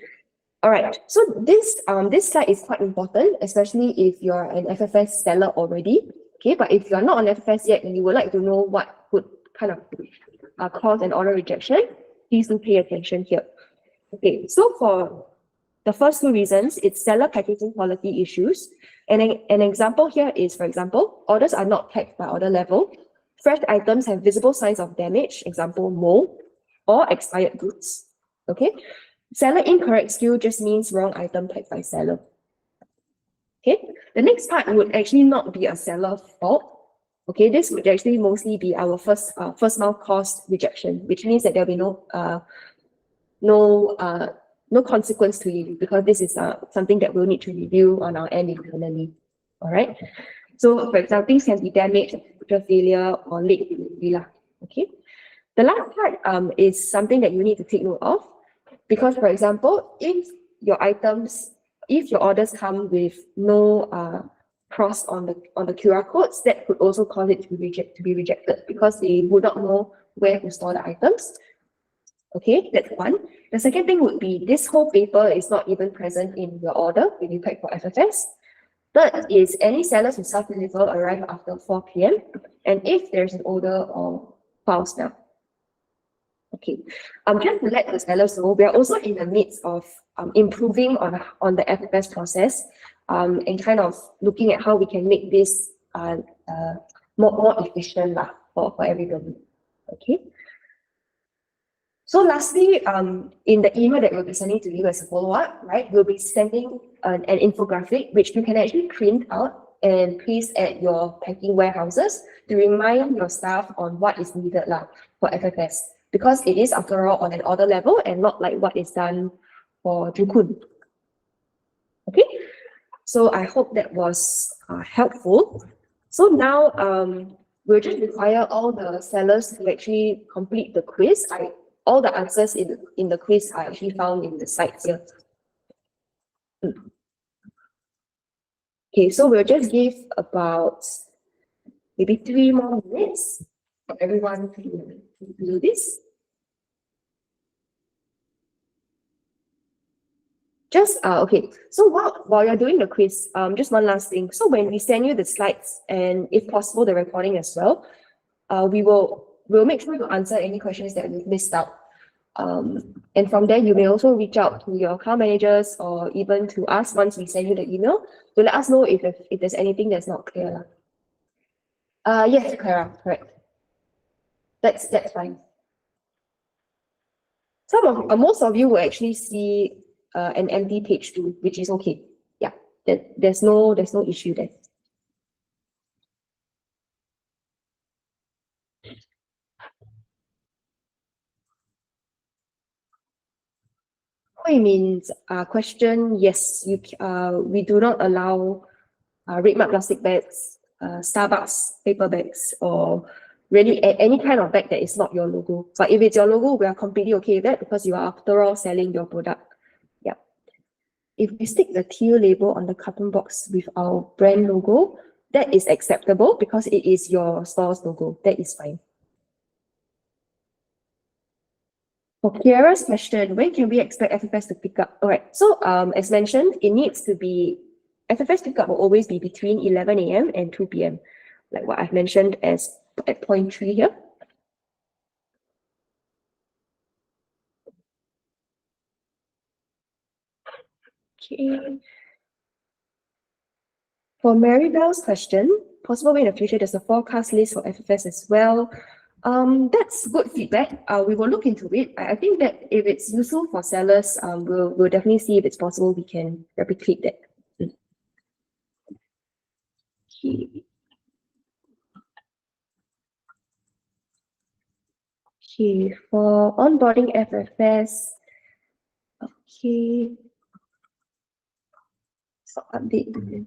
all right. So this slide is quite important, especially if you're an FFS seller already. Okay, but if you're not on FFS yet and you would like to know what would kind of cause an order rejection, please do pay attention here. Okay, so for the first 2 reasons, it's seller packaging quality issues. And an example here is, for example, orders are not packed by order level. Fresh items have visible signs of damage, example, mold or expired goods. Okay, seller incorrect SKU just means wrong item packed by seller. Okay, the next part would actually not be a seller fault. Okay, this would actually mostly be our first mile cost rejection, which means that there'll be no consequence to you because this is something that we'll need to review on our end internally. All right. So, for example, things can be damaged, temperature failure, or late delivery. Okay. The last part is something that you need to take note of because, for example, if your orders come with no cross on the QR codes, that could also cause it to be rejected because they would not know where to store the items. Okay, that's one. The second thing would be this whole paper is not even present in your order when you pack for FFS. Third is any sellers who self-deliver arrive after 4 p.m. and if there's an odor or foul smell. Okay, just to let the sellers know, we are also in the midst of improving on the FFS process and kind of looking at how we can make this more efficient for everybody. Okay. So lastly, in the email that we'll be sending to you as a follow-up, right, we'll be sending an infographic which you can actually print out and paste at your packing warehouses to remind your staff on what is needed for FFS. Because it is, after all, on an order level and not like what is done for Joo Koon. Okay, so I hope that was helpful. So now we'll just require all the sellers to actually complete the quiz. All the answers in the quiz are actually found in the sites here. Okay, so we'll just give about maybe 3 more minutes for everyone to do this. Okay, so while you're doing the quiz, just one last thing. So when we send you the slides and if possible the recording as well, we'll make sure to answer any questions that we've missed out. And from there, you may also reach out to your account managers or even to us once we send you the email to let us know if there's anything that's not clear. Yes, Clara, correct. That's fine. Most of you will actually see an empty page too, which is okay. Yeah, there's no issue there. Hui means question, yes, we do not allow red mark plastic bags, Starbucks paper bags, or really any kind of bag that is not your logo. But if it's your logo, we are completely okay with that because you are after all selling your product. Yeah. If we stick the teal label on the carton box with our brand logo, that is acceptable because it is your store's logo. That is fine. For Kiara's question, when can we expect FFS to pick up? All right, so as mentioned, it needs to be, FFS pickup will always be between 11 a.m. and 2 p.m. Like what I've mentioned as at point 3 here. Okay. For Maribel's question, possible way in the future, there's a forecast list for FFS as well. That's good feedback. We will look into it. I think that if it's useful for sellers, we'll definitely see if it's possible we can replicate that. Okay. Okay, for onboarding FFS, okay. Stock update.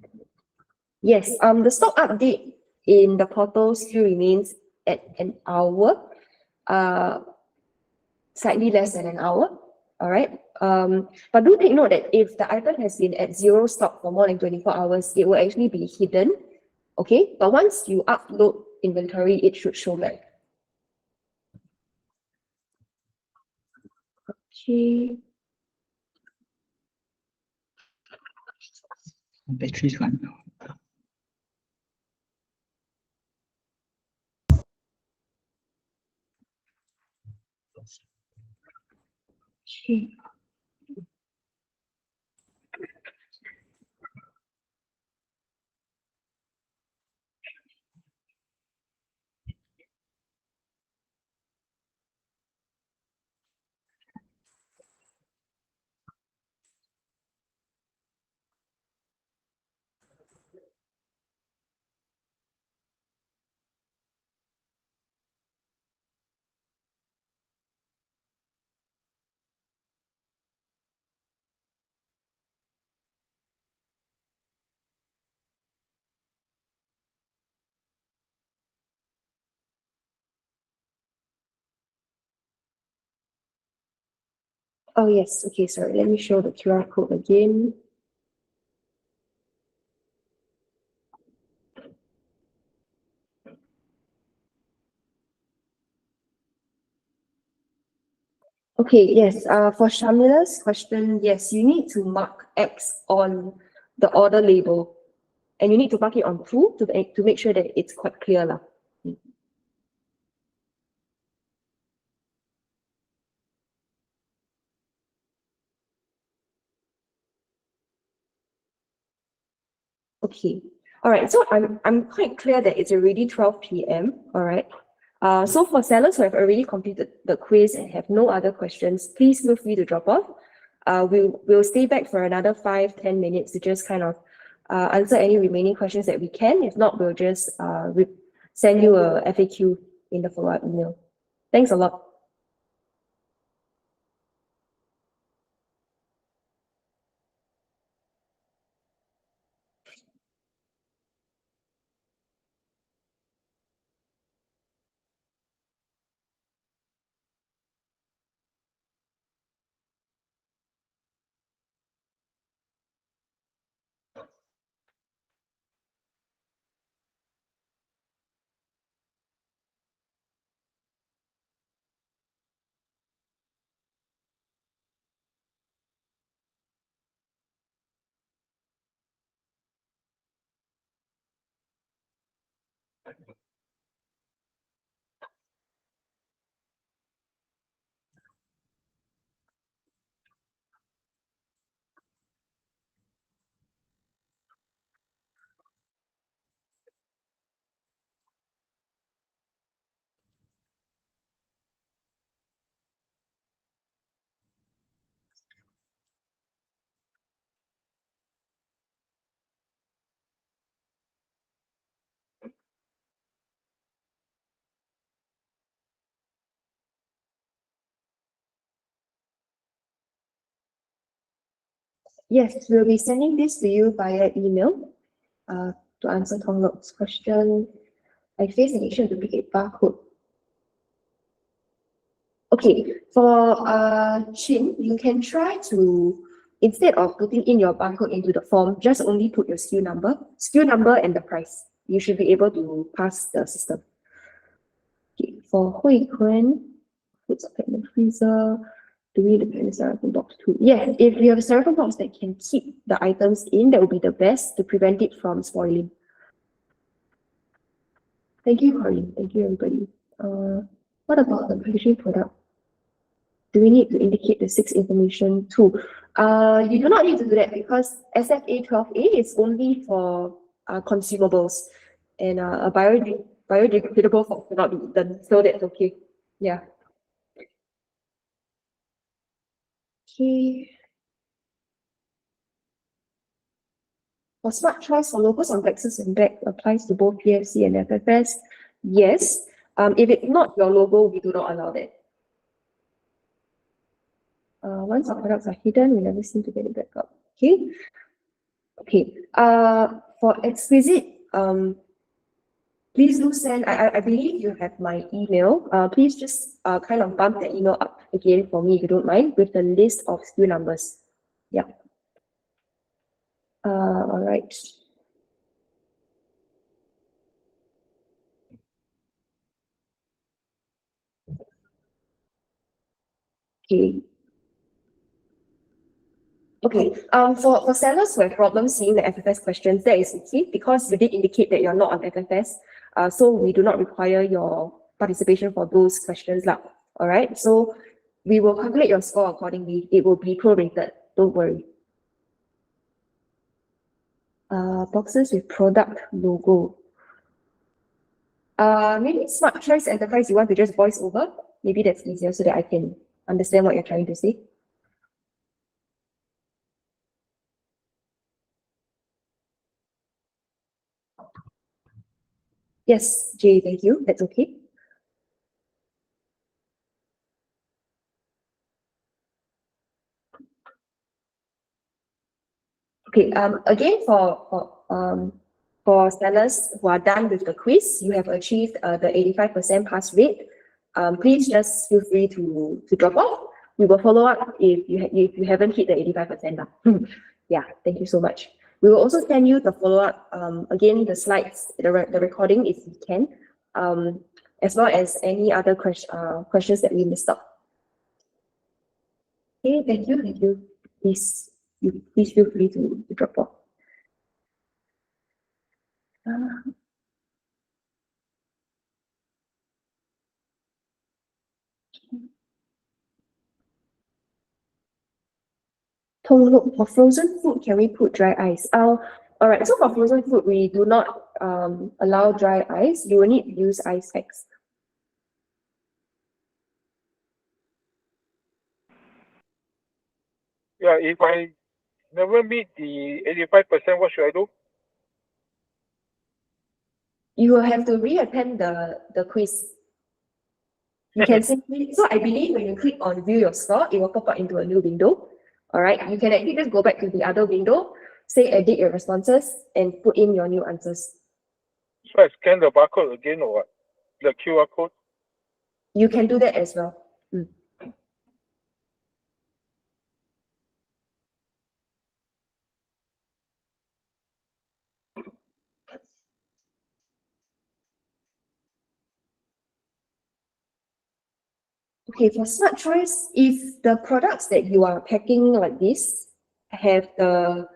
Yes, the stock update in the portal still remains at an hour, slightly less than an hour. All right. But do take note that if the item has been at zero stock for more than 24 hours, it will actually be hidden. Okay. But once you upload inventory, it should show back. Okay. Battery's gone now. Okay. Oh, yes. Okay, sorry. Let me show the QR code again. Okay, yes. For Shamila's question, yes, you need to mark X on the order label, and you need to mark it on full to make sure that it's quite clear, lah. Okay. All right. So I'm quite clear that it's already 12 p.m. All right. So for sellers who have already completed the quiz and have no other questions, please feel free to drop off. We'll stay back for another 5-10 minutes to just kind of answer any remaining questions that we can. If not, we'll just send you a FAQ in the follow-up email. Thanks a lot. Yes, we'll be sending this to you via email. To answer Tong Lok's question, I face an issue to duplicate barcode. Okay, for Chin, you can try to, instead of putting in your barcode into the form, just only put your SKU number and the price. You should be able to pass the system. Okay, for Hui Kun, puts up in the freezer. Do we depend on the styrofoam box too? Yes, if you have a styrofoam box that can keep the items in, that would be the best to prevent it from spoiling. Thank you, Corinne. Thank you, everybody. What about the packaging product? Do we need to indicate the 6 information too? You do not need to do that because SFA 12A is only for consumables, and a biodegradable fork cannot be eaten, so that's okay. Yeah. Okay. For smart choice for logos on boxes and bag applies to both PFC and FFS. Yes. If it's not your logo, we do not allow that. Once our products are hidden, we never seem to get it back up. Okay. Okay. For exquisite, please do send. I believe you have my email. Please just kind of bump that email up again for me if you don't mind with the list of SKU numbers. Yeah. All right. Okay. Okay. For sellers who have problems seeing the FFS questions, that is okay because you did indicate that you're not on FFS. So we do not require your participation for those questions lah. All right. So we will calculate your score accordingly. It will be prorated. Don't worry. Boxes with product logo. Maybe Smart Choice Enterprise, you want to just voice over? Maybe that's easier so that I can understand what you're trying to say. Yes, Jay, thank you. That's okay. Okay, again, for sellers who are done with the quiz, you have achieved the 85% pass rate. Please just feel free to drop off. We will follow up if you haven't hit the 85%. Yeah, thank you so much. We will also send you the follow-up, again, the slides, the recording if we can, as well as any other questions that we missed out. Okay, thank you, thank you. Please feel free to drop off. Look, for frozen food, can we put dry ice? All right, so for frozen food, we do not allow dry ice. You will need to use ice packs. Yeah, if I never meet the 85%, what should I do? You will have to reattend the quiz. You can simply, so I believe when you click on view your score, it will pop up into a new window. All right, you can actually just go back to the other window, say edit your responses, and put in your new answers. So I scan the barcode again or what? The QR code? You can do that as well. Okay, for smart choice, if the products that you are packing like this have the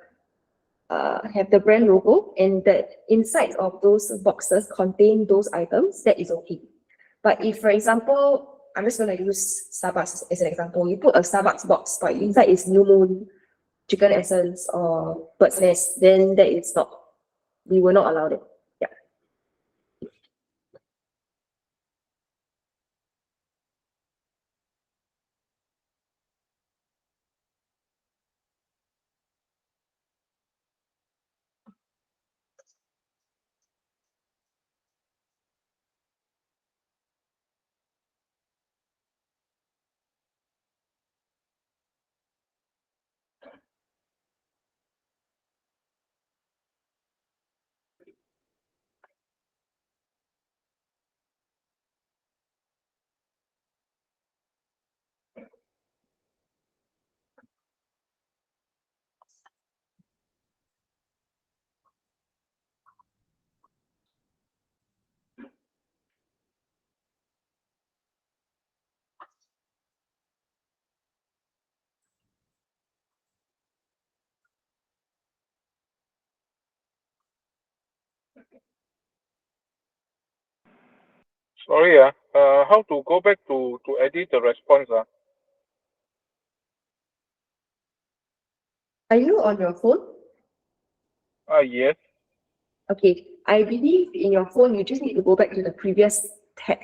brand logo and the inside of those boxes contain those items, that is okay. But if, for example, I'm just going to use Starbucks as an example. You put a Starbucks box, but inside is New Moon, Chicken Essence, or Bird's Nest, then that is not, we will not allow it. Yeah. Sorry, how to go back to edit the response? Are you on your phone? Yes. Okay, I believe in your phone, you just need to go back to the previous tab.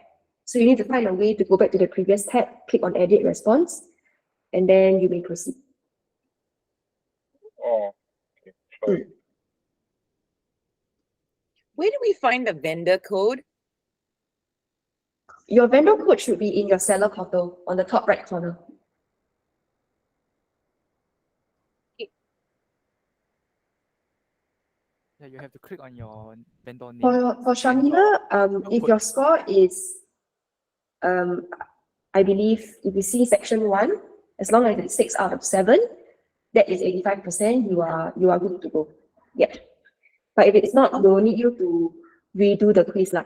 So you need to find a way to go back to the previous tab, click on edit response, and then you may proceed. Oh, okay. Sorry. Where do we find the vendor code? Your vendor code should be in your seller portal on the top right corner. Yeah, you have to click on your vendor name. For Shamila, if your score is, I believe if you see section 1, as long as it's 6 out of 7, that is 85%, you are good to go. Yeah. But if it's not, we will need you to redo the quiz lah.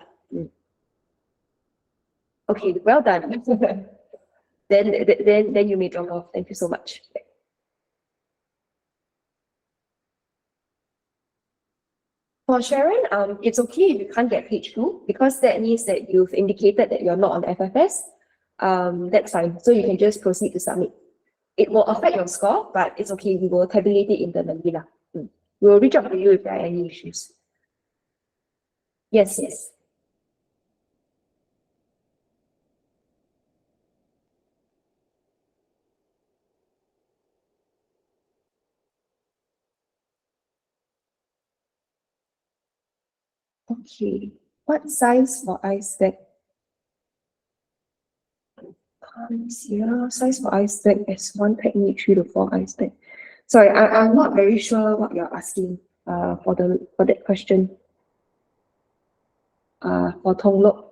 Okay, well done. then you may drop off. Thank you so much. For Sharon, it's okay if you can't get page 2 because that means that you've indicated that you're not on FFS. That's fine. So you can just proceed to submit. It will affect your score, but it's okay. We will tabulate it internally lah. We will reach out to you if there are any issues. Yes, yes. Okay. What size for ice bag? Size for ice bag is 1 pack need 3 to 4 ice bag. Sorry, I'm not very sure what you're asking for that question. For Tong Lok.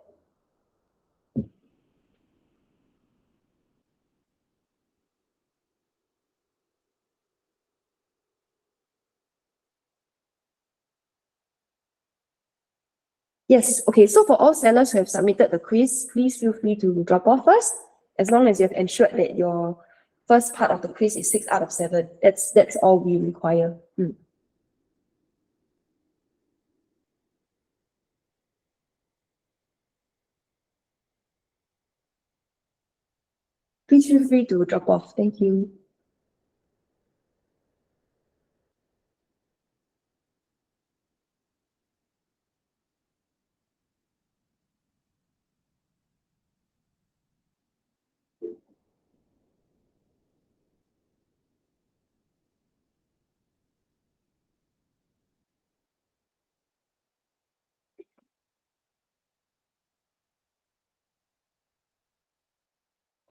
Yes, okay. So for all sellers who have submitted the quiz, please feel free to drop off first, as long as you have ensured that your first part of the quiz is 6 out of 7. That's all we require. Please feel free to drop off. Thank you.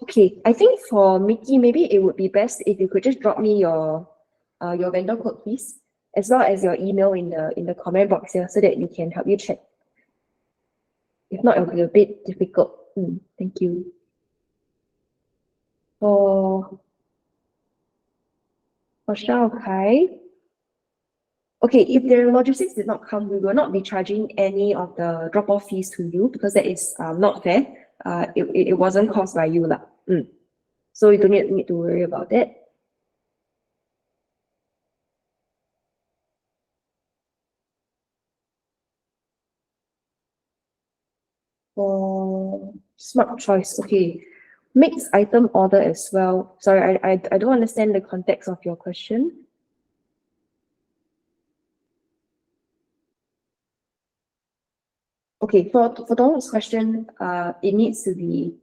Okay, I think for Mickey, maybe it would be best if you could just drop me your vendor code, please, as well as your email in the comment box here, so that we can help you check. If not, it'll be a bit difficult. Thank you. For Kai. Okay, if the logistics did not come, we will not be charging any of the drop-off fees to you because that is not fair. It wasn't caused by you lah. So you don't need to worry about that. For Smart Choice, okay. Mixed item order as well. Sorry, I don't understand the context of your question. Okay, for Donald's question, it needs to be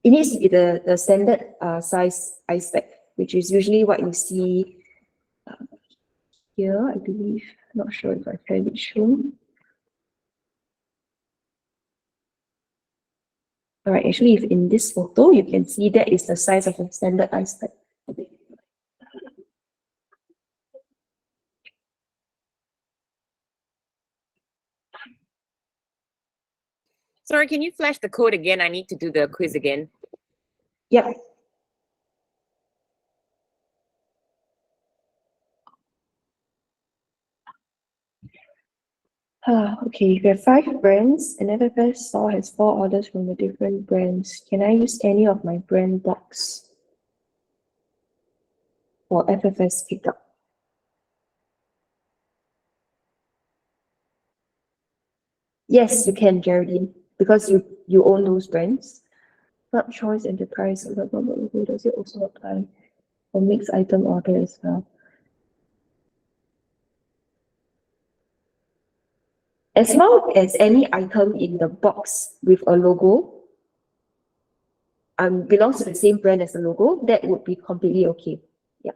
the standard size ice bag, which is usually what you see here, I believe. Not sure if I can show. All right, actually, if in this photo, you can see that is the size of a standard ice bag. Sorry, can you flash the code again? I need to do the quiz again. Yep. Okay, if you have 5 brands, an FFS store has 4 orders from the different brands. Can I use any of my brand box for FFS pickup? Yes, you can, Geraldine, because you own those brands. Not choice enterprise, blah, blah, blah, blah, does it also apply for mixed item order as well? As long as any item in the box with a logo belongs to the same brand as the logo, that would be completely okay. Yeah.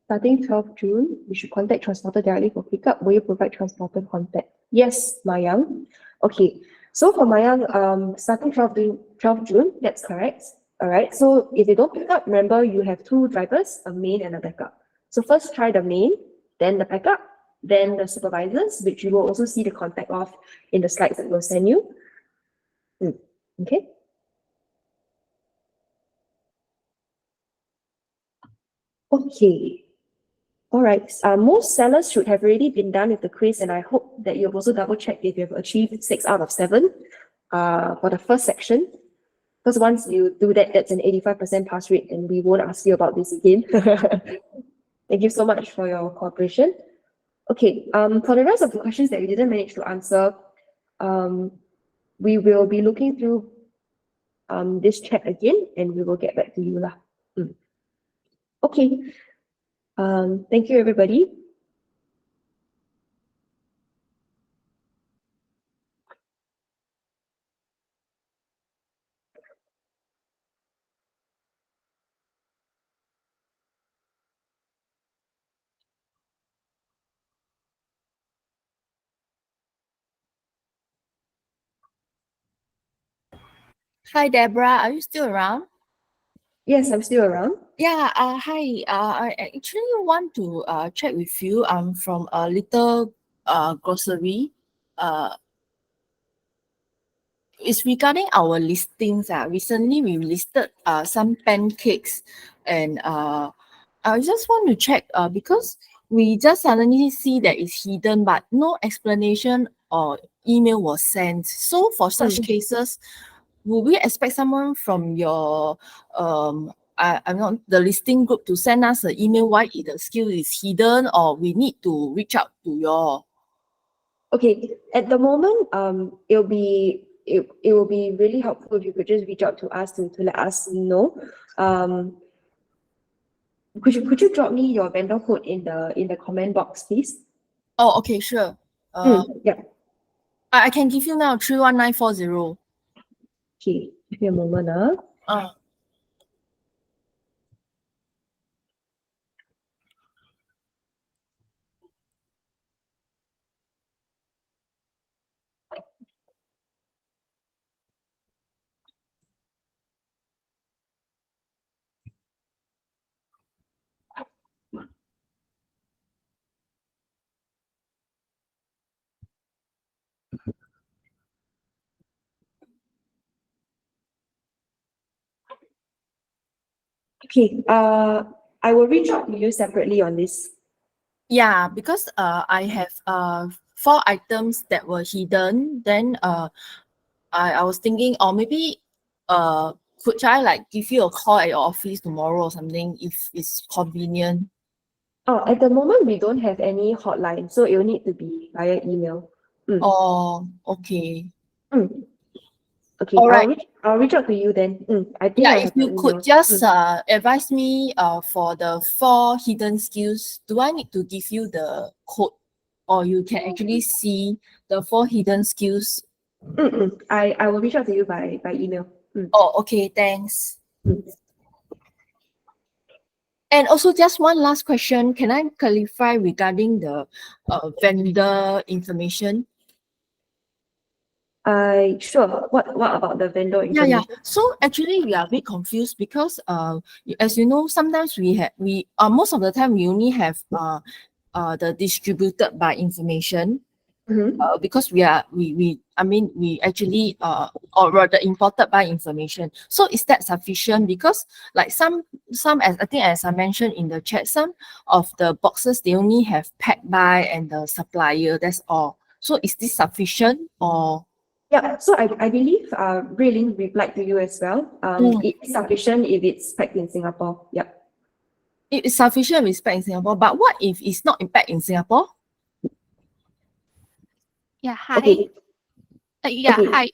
Starting 12th June, we should contact transporter directly for pickup. Will you provide transporter contact? Yes, Mayang. Okay. So for Mayang, starting 12th June, that's correct. All right. So if you don't pick up, remember you have two drivers, a main and a backup. So first try the main, then the backup, then the supervisors, which you will also see the contact of in the slides that we'll send you. Okay. Okay. All right. Most sellers should have already been done with the quiz, and I hope that you've also double checked if you've achieved 6 out of 7 for the first section. Because once you do that, that's an 85% pass rate, and we won't ask you about this again. Thank you so much for your cooperation. Okay, for the rest of the questions that we didn't manage to answer, we will be looking through this chat again, and we will get back to you lah. Okay. Thank you, everybody. Hi, Deborah. Are you still around? Yes, I'm still around. Yeah, hi. I actually want to check with you. I'm from a little grocery. It's regarding our listings. Recently we listed some pancakes, and I just want to check because we just suddenly see that it's hidden, but no explanation or email was sent. So for such cases, will we expect someone from your I'm not the listing group to send us an email why the skill is hidden, or we need to reach out to your? Okay, at the moment, it will be really helpful if you could just reach out to us to let us know. Could you drop me your vendor code in the comment box, please? Oh, okay, sure. Yeah. I can give you now 31940. Okay, give me a moment. Okay, I will reach out to you separately on this. Yeah, because I have 4 items that were hidden. Then I was thinking, or maybe could I like give you a call at your office tomorrow or something if it's convenient? Oh, at the moment, we don't have any hotline, so it will need to be via email. Oh, okay. Okay, All right. I'll reach out to you then. I think Yeah, I if have your you email. could just advise me for the 4 hidden skills, do I need to give you the code, or you can actually see the 4 hidden skills? I will reach out to you by email. Oh, okay, thanks. Mm. And also, just one last question. Can I clarify regarding the vendor information? Sure. What about the vendor Yeah. information? So actually, we are a bit confused because as you know, sometimes we most of the time we only have the distributed by information. Because we actually or rather imported by information. So is that sufficient? Because like some as I think as I mentioned in the chat, some of the boxes they only have packed by and the supplier. That's all. So is this sufficient or? Yeah, so I believe Raylene replied to you as well. It's sufficient if it's packed in Singapore. Yep. It is sufficient with packed in Singapore, but what if it's not packed in Singapore? Yeah, hi. Okay. Yeah, Okay. hi.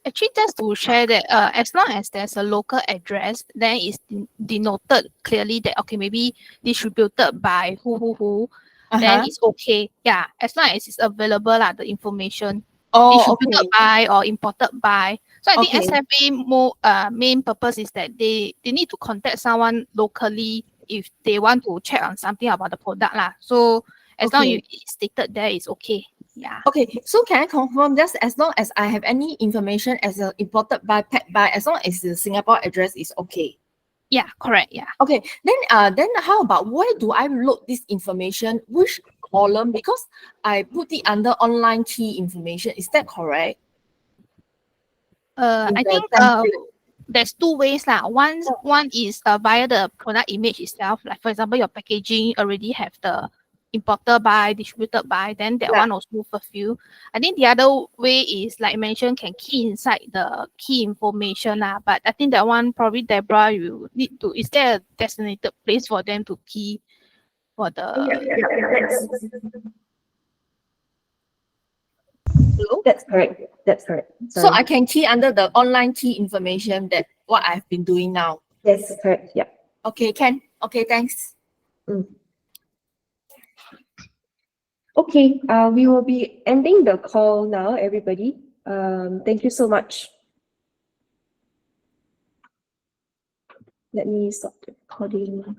Actually, just to share that, as long as there's a local address, then it's denoted clearly that okay, maybe distributed by who, then Uh-huh. it's okay. Yeah, as long as it's available, the information Oh, distributed okay. by or imported by. So I think Okay. SFA main purpose is that they need to contact someone locally if they want to check on something about the product lah. So as long Okay. it's stated there, it's okay. Yeah. Okay, so can I confirm just as long as I have any information as a imported by, packed by, as long as the Singapore address is okay? Yeah, correct. Yeah. Okay, then how about where do I load this information? Which column? Because I put it under online key information. Is that correct? In I the think template. there's two ways lah. One is via the product image itself. Like for example, your packaging already have the importer by, distributed by, then that Yeah. one also fulfill. I think the other way is like mentioned, can key inside the key information lah. But I think that one probably Deborah, you need to. Is there a designated place for them to key for the? Hello? That's correct. That's correct. So Sorry. I can key under the online key information that what I've been doing now. Yes, correct. Yeah. Okay, can. Okay, thanks. Okay, we will be ending the call now, everybody. Thank you so much. Let me stop the recording.